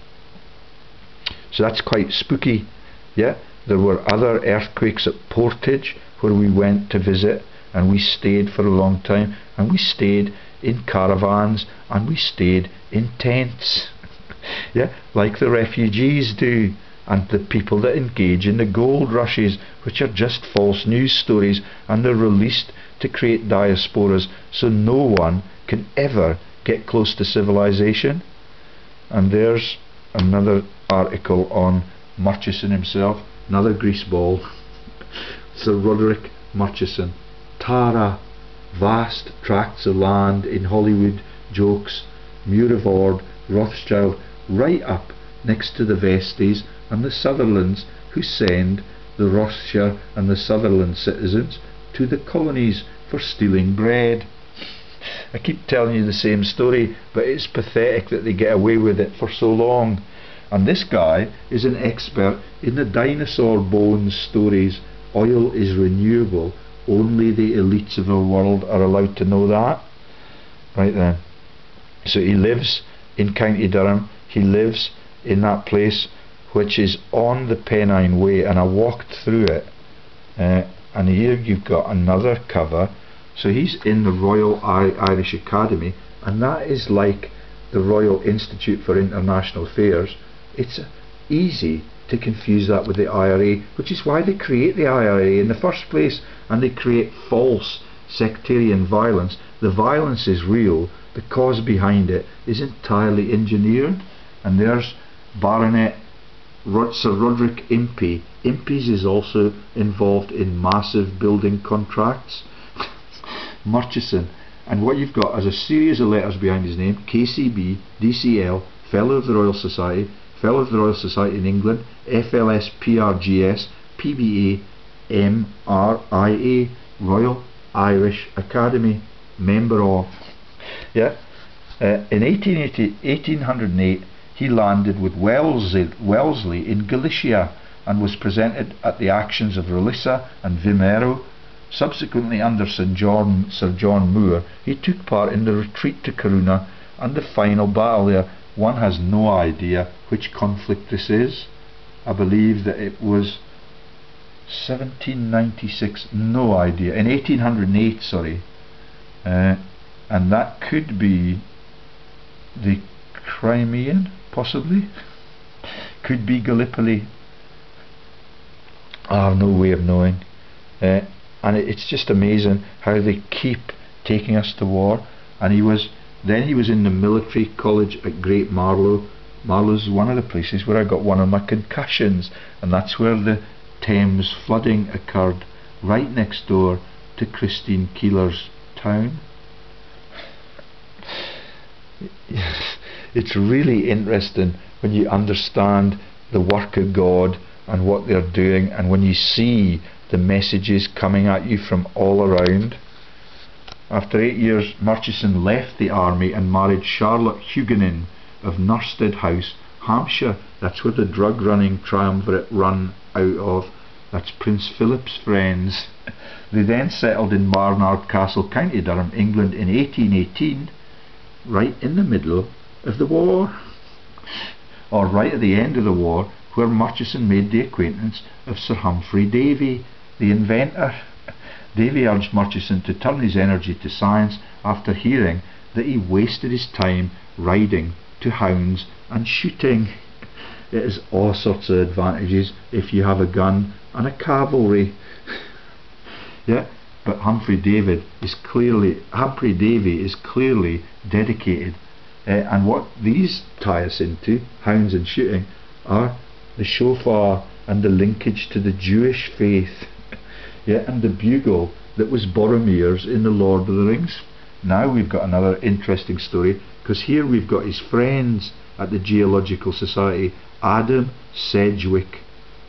G: So that's quite spooky. Yeah, there were other earthquakes at Portage where we went to visit, and we stayed for a long time, and we stayed in caravans, and we stayed in tents. Yeah, like the refugees do, and the people that engage in the gold rushes, which are just false news stories, and they're released to create diasporas so no one can ever get close to civilization. And there's another article on Murchison himself, another greaseball. Sir Roderick Murchison. Tara, vast tracts of land in Hollywood, Jokes, Muir of Ord, Rothschild, right up next to the Vesties and the Sutherlands, who send the Rothschild and the Sutherland citizens to the colonies for stealing bread. I keep telling you the same story, but it's pathetic that they get away with it for so long. And this guy is an expert in the dinosaur bones stories. Oil is renewable. Only the elites of the world are allowed to know that. Right then. So he lives in County Durham. He lives in that place which is on the Pennine Way, and I walked through it. And here you've got another cover. So he's in the Royal Irish Academy, and that is like the Royal Institute for International Affairs. It's easy to confuse that with the IRA, which is why they create the IRA in the first place, and they create false sectarian violence. The violence is real, the cause behind it is entirely engineered. And there's Baronet Sir Roderick Impey. Impey's is also involved in massive building contracts. Murchison, and what you've got is a series of letters behind his name: KCB, DCL, Fellow of the Royal Society, Fellow of the Royal Society in England, FLS, PRGS, PBA, MRIA, Royal Irish Academy, member of. Yeah. In 1808 he landed with Wellesley in Galicia and was presented at the actions of Rolissa and Vimero. Subsequently, under Sir John Moore, he took part in the retreat to Corunna and the final battle there. One has no idea which conflict this is. I believe that it was 1796, no idea, in 1808, sorry. And that could be the Crimean, possibly. Could be Gallipoli. I have no way of knowing. And it's just amazing how they keep taking us to war. And he was in the military college at Great Marlow. Marlow's one of the places where I got one of my concussions, and that's where the Thames flooding occurred, right next door to Christine Keeler's town. It's really interesting when you understand the work of God and what they're doing, and when you see the messages coming at you from all around. After 8 years, Murchison left the army and married Charlotte Huguenin of Nurstead House, Hampshire. That's where the drug running triumvirate run out of. That's Prince Philip's friends. They then settled in Barnard Castle, County Durham, England in 1818, right in the middle of the war, or right at the end of the war, where Murchison made the acquaintance of Sir Humphrey Davy, the inventor. Davy urged Murchison to turn his energy to science after hearing that he wasted his time riding to hounds and shooting. It has all sorts of advantages if you have a gun and a cavalry. Yeah, but Humphrey Davy is clearly dedicated, and what these tie us into, hounds and shooting, are the shofar and the linkage to the Jewish faith. Yeah, and the bugle that was Boromir's in the Lord of the Rings. Now we've got another interesting story, because here we've got his friends at the Geological Society, Adam Sedgwick.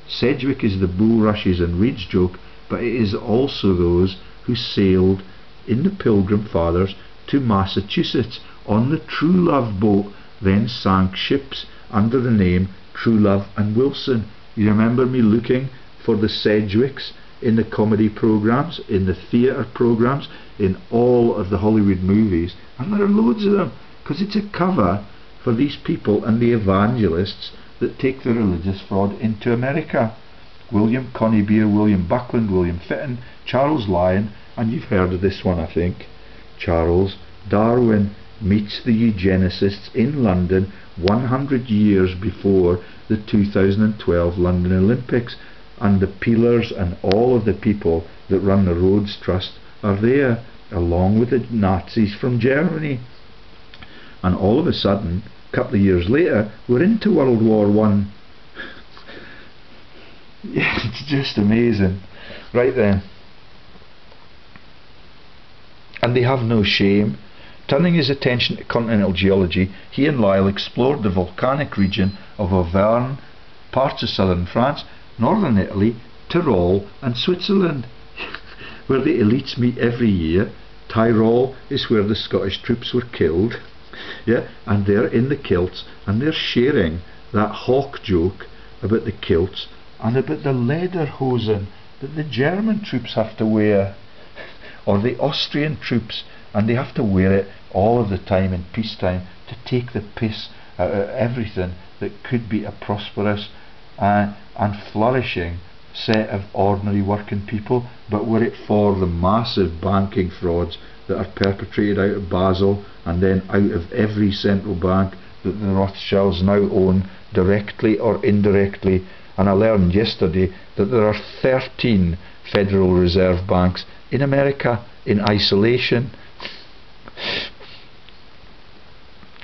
G: Sedgwick is the bulrushes and reeds joke, but it is also those who sailed in the Pilgrim Fathers to Massachusetts on the True Love boat, then sank ships under the name True Love and Wilson. You remember me looking for the Sedgwicks in the comedy programs, in the theatre programs, in all of the Hollywood movies, and there are loads of them, because it's a cover for these people and the evangelists that take the religious fraud into America. William Conybeare, William Buckland, William Fitton, Charles Lyon, and you've heard of this one, I think. Charles Darwin meets the eugenicists in London 100 years before the 2012 London Olympics, and the Peelers and all of the people that run the Rhodes Trust are there, along with the Nazis from Germany. And all of a sudden, a couple of years later, we're into World War I. Yeah, it's just amazing. Right then. And they have no shame. Turning his attention to continental geology, he and Lyell explored the volcanic region of Auvergne, parts of southern France, northern Italy, Tyrol and Switzerland, where the elites meet every year. Tyrol is where the Scottish troops were killed. Yeah, and they're in the kilts, and they're sharing that hawk joke about the kilts and about the lederhosen that the German troops have to wear, or the Austrian troops, and they have to wear it all of the time in peacetime to take the piss out of everything that could be a prosperous and flourishing set of ordinary working people, but were it for the massive banking frauds that are perpetrated out of Basel and then out of every central bank that the Rothschilds now own directly or indirectly. And I learned yesterday that there are 13 Federal Reserve banks in America in isolation.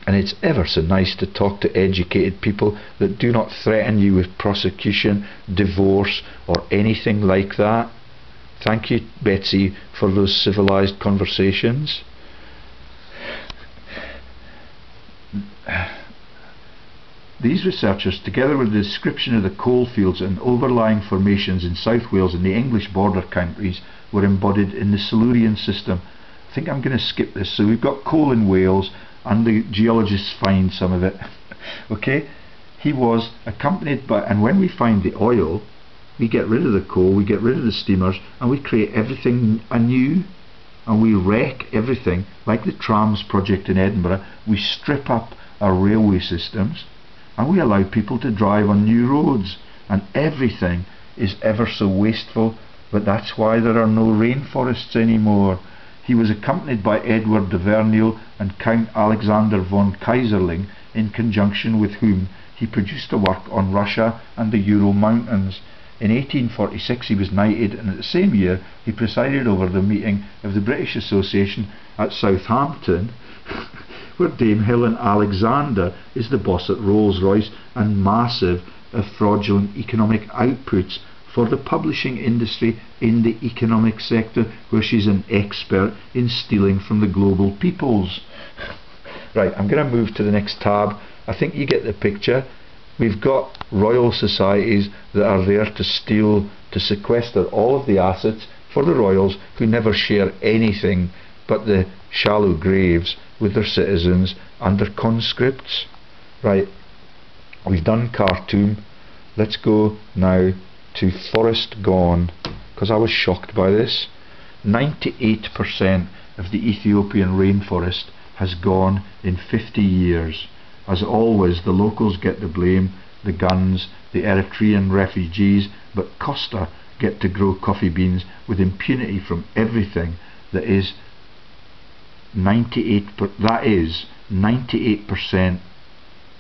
G: And it's ever so nice to talk to educated people that do not threaten you with prosecution, divorce or anything like that. Thank you, Betsy, for those civilised conversations. These researchers, together with the description of the coalfields and overlying formations in South Wales and the English border counties, were embodied in the Silurian system. I think I'm going to skip this. So we've got coal in Wales, and the geologists find some of it. Okay, he was accompanied by, and when we find the oil, we get rid of the coal, we get rid of the steamers, and we create everything anew, and we wreck everything, like the trams project in Edinburgh. We strip up our railway systems, and we allow people to drive on new roads, and everything is ever so wasteful. But that's why there are no rainforests anymore. He was accompanied by Edward de Verneuil and Count Alexander von Kaiserling, in conjunction with whom he produced a work on Russia and the Ural Mountains. In 1846 he was knighted, and at the same year he presided over the meeting of the British Association at Southampton, where Dame Helen Alexander is the boss at Rolls-Royce, and massive fraudulent economic outputs for the publishing industry in the economic sector, where she's an expert in stealing from the global peoples. Right, I'm going to move to the next tab. I think you get the picture. We've got royal societies that are there to steal, to sequester all of the assets for the royals, who never share anything but the shallow graves with their citizens and their conscripts. Right, we've done Khartoum. Let's go now to Forest Gone, because I was shocked by this. 98% of the Ethiopian rainforest has gone in 50 years. As always, the locals get the blame, the guns, the Eritrean refugees, but Costa get to grow coffee beans with impunity from everything that is 98%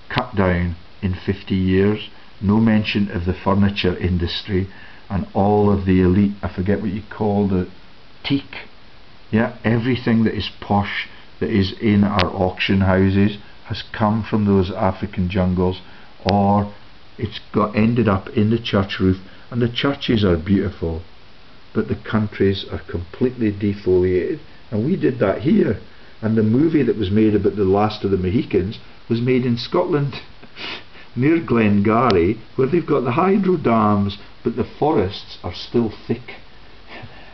G: cut down in 50 years. No mention of the furniture industry and all of the elite, I forget what you call the teak. Yeah, everything that is posh that is in our auction houses has come from those African jungles, or it's ended up in the church roof. And the churches are beautiful, but the countries are completely defoliated. And we did that here. And the movie that was made about the last of the Mohicans was made in Scotland near Glengarry, where they've got the hydro dams, but the forests are still thick.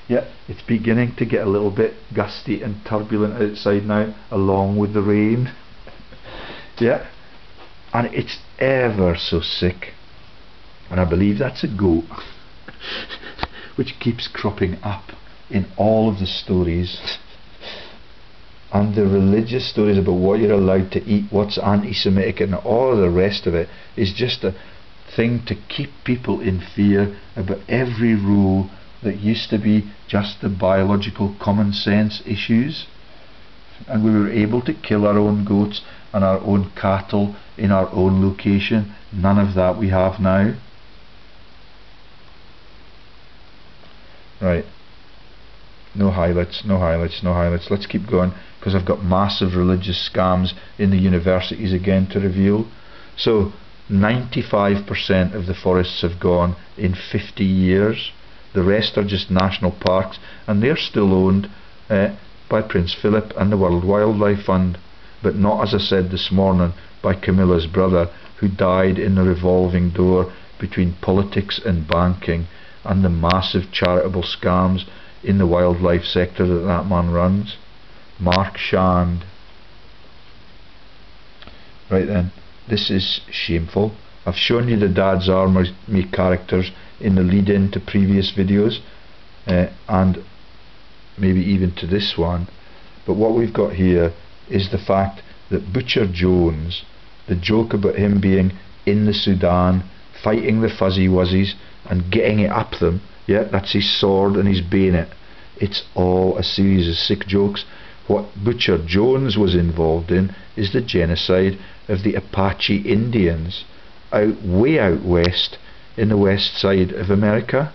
G: Yeah, it's beginning to get a little bit gusty and turbulent outside now, along with the rain. Yeah, and it's ever so sick. And I believe that's a goat, which keeps cropping up in all of the stories. And the religious stories about what you're allowed to eat, what's anti-Semitic, and all of the rest of it is just a thing to keep people in fear about every rule that used to be just the biological common sense issues. And we were able to kill our own goats and our own cattle in our own location. None of that we have now. Right. No highlights, no highlights, no highlights. Let's keep going, because I've got massive religious scams in the universities again to reveal. So 95% of the forests have gone in 50 years. The rest are just national parks, and they're still owned by Prince Philip and the World Wildlife Fund, but not, as I said this morning, by Camilla's brother, who died in the revolving door between politics and banking and the massive charitable scams in the wildlife sector that man runs. Mark Shand. Right then, this is shameful. I've shown you the Dad's Army characters in the lead-in to previous videos, and maybe even to this one. But what we've got here is the fact that Butcher Jones, the joke about him being in the Sudan, fighting the Fuzzy Wuzzies and getting it up them, yeah, that's his sword and his bayonet. It's all a series of sick jokes. What Butcher Jones was involved in is the genocide of the Apache Indians way out west, in the west side of America,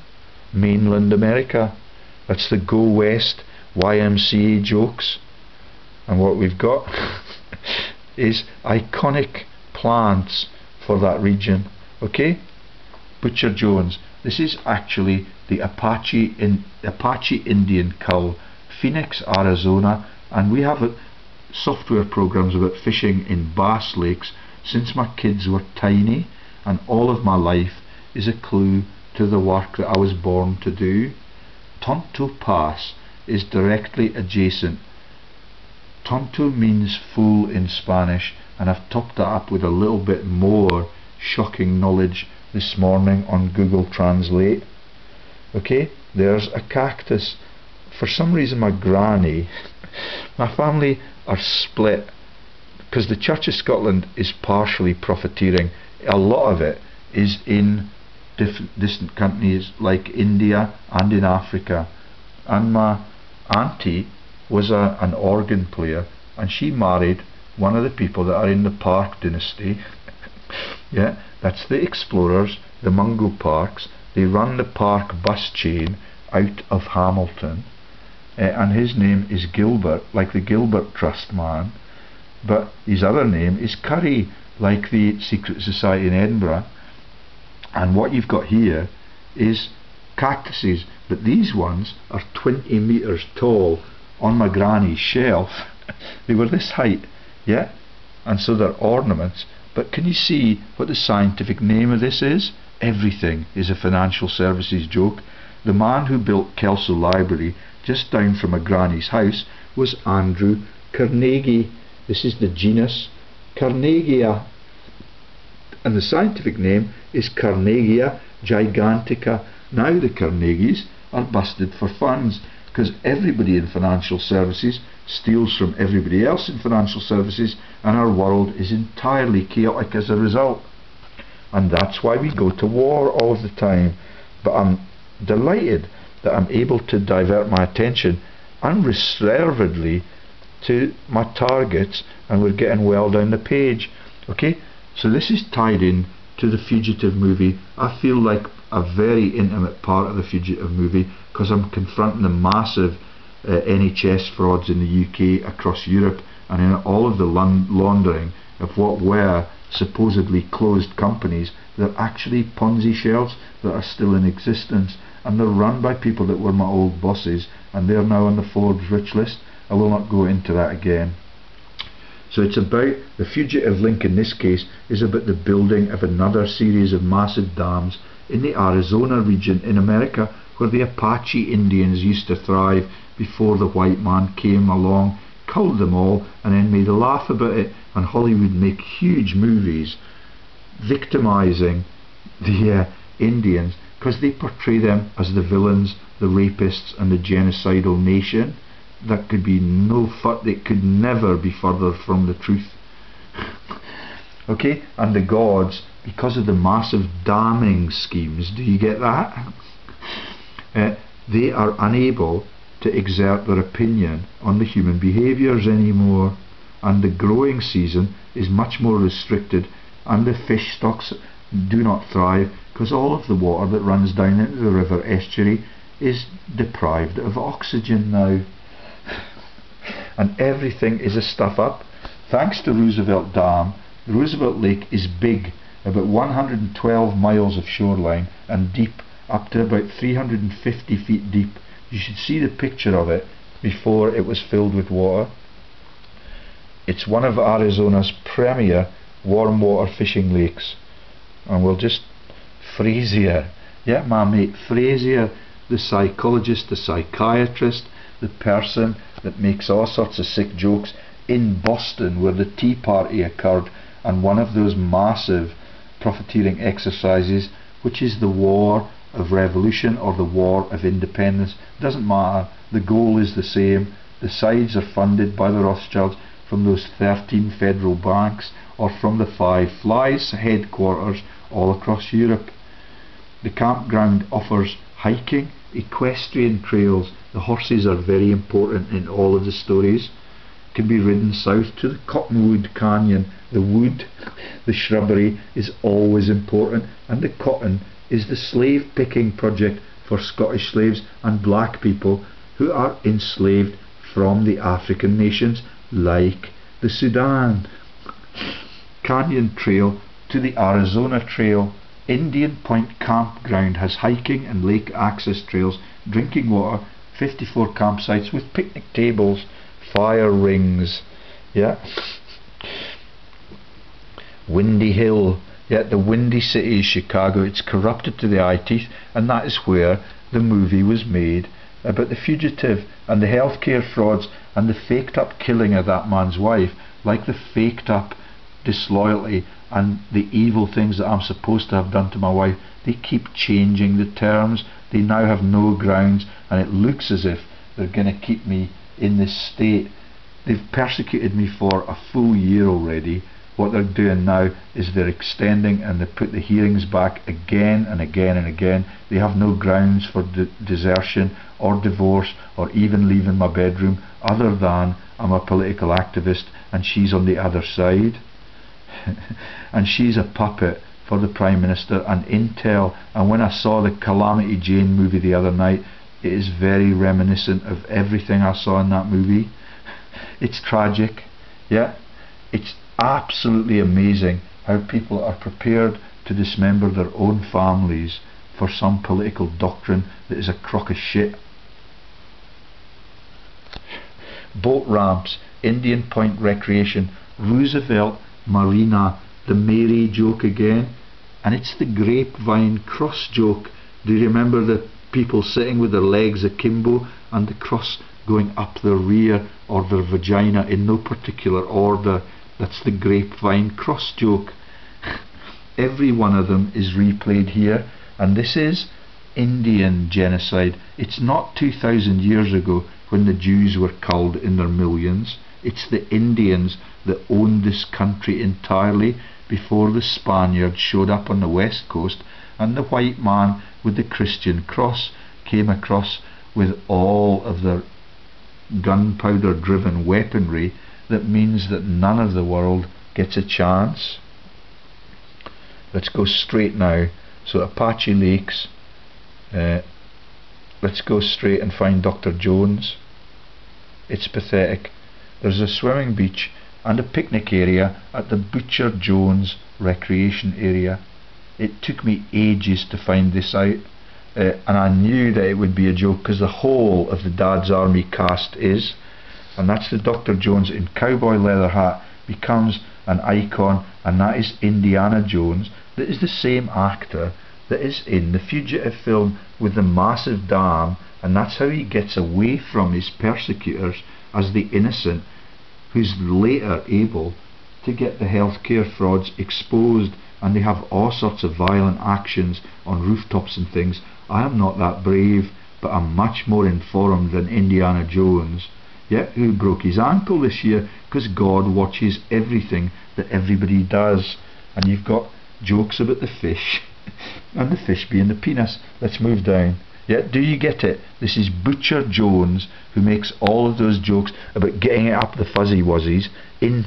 G: mainland America. That's the Go West YMCA jokes. And what we've got is iconic plants for that region. Okay, Butcher Jones. This is actually the Apache Indian cull, Phoenix, Arizona, and we have software programs about fishing in bass lakes since my kids were tiny, and all of my life is a clue to the work that I was born to do. Tonto Pass is directly adjacent. Tonto means fool in Spanish, and I've topped that up with a little bit more shocking knowledge this morning on Google Translate. Okay, there's a cactus. For some reason my granny, my family are split, because the Church of Scotland is partially profiteering. A lot of it is in distant countries like India and in Africa. And my auntie was an organ player, and she married one of the people that are in the Park dynasty. Yeah, that's the explorers, the Mungo Parks. They run the Park bus chain out of Hamilton, and his name is Gilbert, like the Gilbert Trust man, but his other name is Curry, like the Secret Society in Edinburgh. And what you've got here is cactuses, but these ones are 20 metres tall on my granny's shelf. They were this height, yeah, and so they're ornaments. But can you see what the scientific name of this is? Everything is a financial services joke. The man who built Kelso Library just down from a granny's house was Andrew Carnegie. This is the genus Carnegia, and the scientific name is Carnegia gigantica. Now the Carnegies are busted for funds, because everybody in financial services steals from everybody else in financial services, and our world is entirely chaotic as a result. And that's why we go to war all the time. But I'm delighted that I'm able to divert my attention unreservedly to my targets, and we're getting well down the page. Okay, So this is tied in to the Fugitive movie. I feel like a very intimate part of the Fugitive movie because I'm confronting the massive NHS frauds in the UK, across Europe, and in all of the laundering of what were supposedly closed companies that are actually Ponzi shells that are still in existence, and they're run by people that were my old bosses, and they're now on the Forbes rich list. I will not go into that again. So it's about, the Fugitive link in this case is about the building of another series of massive dams in the Arizona region in America, where the Apache Indians used to thrive before the white man came along, culled them all, and then made a laugh about it, and Hollywood make huge movies victimizing the Indians because they portray them as the villains, the rapists, and the genocidal nation. That could be it could never be further from the truth. Okay, and the gods, because of the massive damming schemes, do you get that? They are unable to exert their opinion on the human behaviours anymore, and the growing season is much more restricted, and the fish stocks do not thrive because all of the water that runs down into the river estuary is deprived of oxygen now. And everything is a stuff up. Thanks to Roosevelt Dam, the Roosevelt Lake is big, about 112 miles of shoreline, and deep, up to about 350 feet deep. You should see the picture of it before it was filled with water. It's one of Arizona's premier warm water fishing lakes. And we'll just Frazier, yeah, my mate Frazier, the psychologist, the psychiatrist, the person that makes all sorts of sick jokes, in Boston where the Tea Party occurred, and one of those massive profiteering exercises, which is the war of revolution or the war of independence. Doesn't matter, the goal is the same. The sides are funded by the Rothschilds from those 13 federal banks, or from the Five Flies headquarters all across Europe. The campground offers hiking, equestrian trails. The horses are very important in all of the stories. Can be ridden south to the Cottonwood Canyon. The wood, the shrubbery, is always important, and the cotton is the slave picking project for Scottish slaves and black people who are enslaved from the African nations like the Sudan. Canyon Trail to the Arizona Trail. Indian Point Campground has hiking and lake access trails, drinking water, 54 campsites with picnic tables, fire rings, yeah. Windy Hill, yeah, the windy city is Chicago. It's corrupted to the eye teeth, and that is where the movie was made about the fugitive and the healthcare frauds and the faked up killing of that man's wife, like the faked up disloyalty and the evil things that I'm supposed to have done to my wife. They keep changing the terms. They now have no grounds, and it looks as if they're going to keep me in this state. They've persecuted me for a full year already. What they're doing now is they're extending, and they put the hearings back again and again and again. They have no grounds for desertion or divorce or even leaving my bedroom, other than I'm a political activist and she's on the other side. And she's a puppet for the Prime Minister and Intel. And when I saw the Calamity Jane movie the other night, it is very reminiscent of everything I saw in that movie. It's tragic, yeah. It's absolutely amazing how people are prepared to dismember their own families for some political doctrine that is a crock of shit. Boat ramps, Indian Point Recreation, Roosevelt Marina, the Mary joke again, and it's the grapevine cross joke. Do you remember the people sitting with their legs akimbo and the cross going up their rear or their vagina in no particular order? That's the grapevine cross joke. Every one of them is replayed here, and this is Indian genocide. It's not 2,000 years ago when the Jews were culled in their millions. It's the Indians that owned this country entirely before the Spaniards showed up on the west coast and the white man with the Christian cross came across with all of their gunpowder driven weaponry that means that none of the world gets a chance. Let's go straight now. So Apache Lakes. Let's go straight and find Dr. Jones. It's pathetic. There's a swimming beach and a picnic area at the Butcher Jones recreation area. It took me ages to find this out, and I knew that it would be a joke because the whole of the Dad's Army cast is, and that's the Dr. Jones in cowboy leather hat becomes an icon, and that is Indiana Jones, that is the same actor that is in the Fugitive film with the massive dam, and that's how he gets away from his persecutors as the innocent, who's later able to get the healthcare frauds exposed, and they have all sorts of violent actions on rooftops and things. I am not that brave, but I'm much more informed than Indiana Jones, who broke his ankle this year because God watches everything that everybody does. And you've got jokes about the fish and the fish being the penis. Let's move down. Do you get it? This is Butcher Jones who makes all of those jokes about getting it up the fuzzy wuzzies in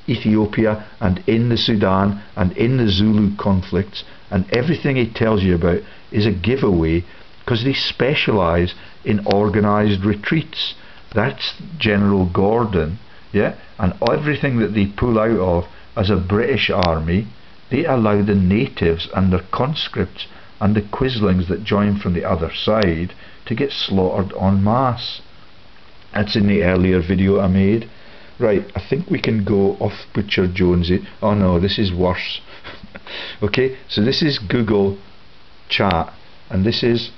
G: Ethiopia and in the Sudan and in the Zulu conflicts, and everything he tells you about is a giveaway because they specialise in organised retreats. That's General Gordon, and everything that they pull out of as a British army, they allow the natives and their conscripts and the quislings that join from the other side to get slaughtered en masse. That's in the earlier video I made. Right, I think we can go off Butcher Jonesy. Oh no, this is worse. Okay, so this is Google Chat, and this is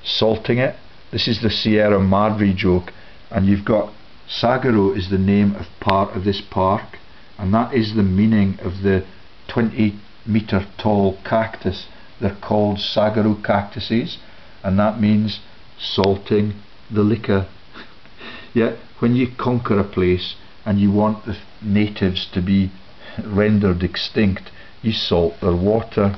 G: salting it. This is the Sierra Madre joke, and you've got Sagaro is the name of part of this park, and that is the meaning of the 20-meter tall cactus. They're called Sagaro cactuses, and that means salting the liquor. When you conquer a place and you want the natives to be rendered extinct, you salt their water.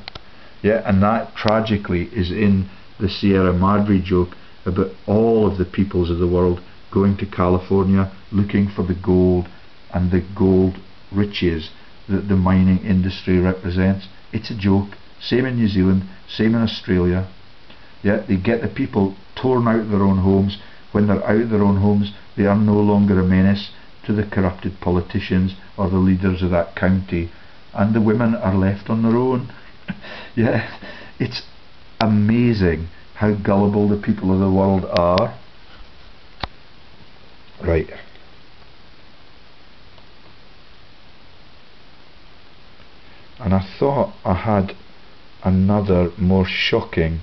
G: And that tragically is in the Sierra Madre joke about all of the peoples of the world going to California looking for the gold and the gold riches that the mining industry represents. It's a joke. Same in New Zealand, same in Australia. They get the people torn out of their own homes. When they're out of their own homes, they are no longer a menace to the corrupted politicians or the leaders of that county, and the women are left on their own. It's amazing how gullible the people of the world are. Right. And I thought I had another more shocking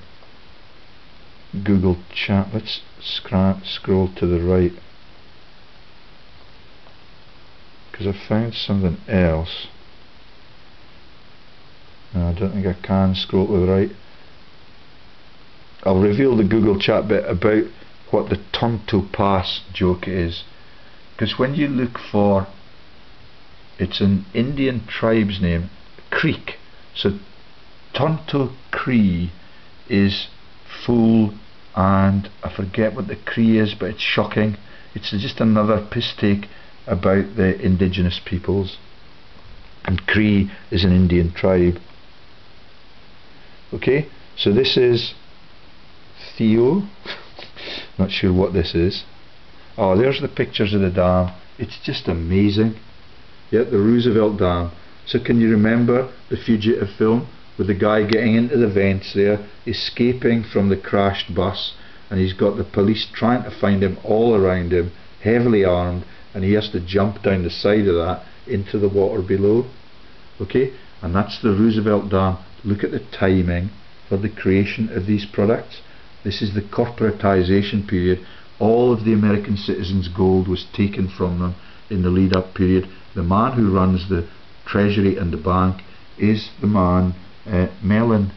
G: Google Chat. Let's scroll to the right, because I found something else. No, I don't think I can scroll to the right. I'll reveal the Google Chat bit about what the Tonto Pass joke is, because when you look for, it's an Indian tribe's name, Creek. So Tonto Cree is fool, and I forget what the Cree is, but it's shocking. It's just another piss take about the indigenous peoples, and Cree is an Indian tribe. Okay, so this is Theo. Not sure what this is. Oh, there's the pictures of the dam. It's just amazing. The Roosevelt Dam. So can you remember the Fugitive film with the guy getting into the vents there, escaping from the crashed bus, and he's got the police trying to find him all around him, heavily armed, and he has to jump down the side of that into the water below. Okay, and that's the Roosevelt Dam. Look at the timing for the creation of these products. This is the corporatization period. All of the American citizens' gold was taken from them in the lead up period. The man who runs the Treasury and the bank is the man Mellon,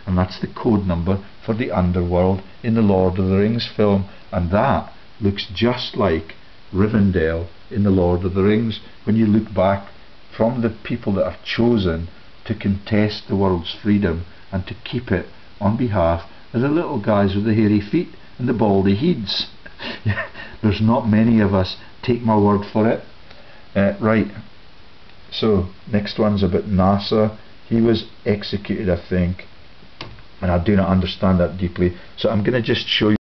G: and that's the code number for the underworld in the Lord of the Rings film, and that looks just like Rivendell in the Lord of the Rings when you look back from the people that are chosen to contest the world's freedom and to keep it on behalf of the little guys with the hairy feet and the baldy heads. There's not many of us, take my word for it. Right, so next one's about NASA He was executed, I think, and I do not understand that deeply. So I'm going to just show you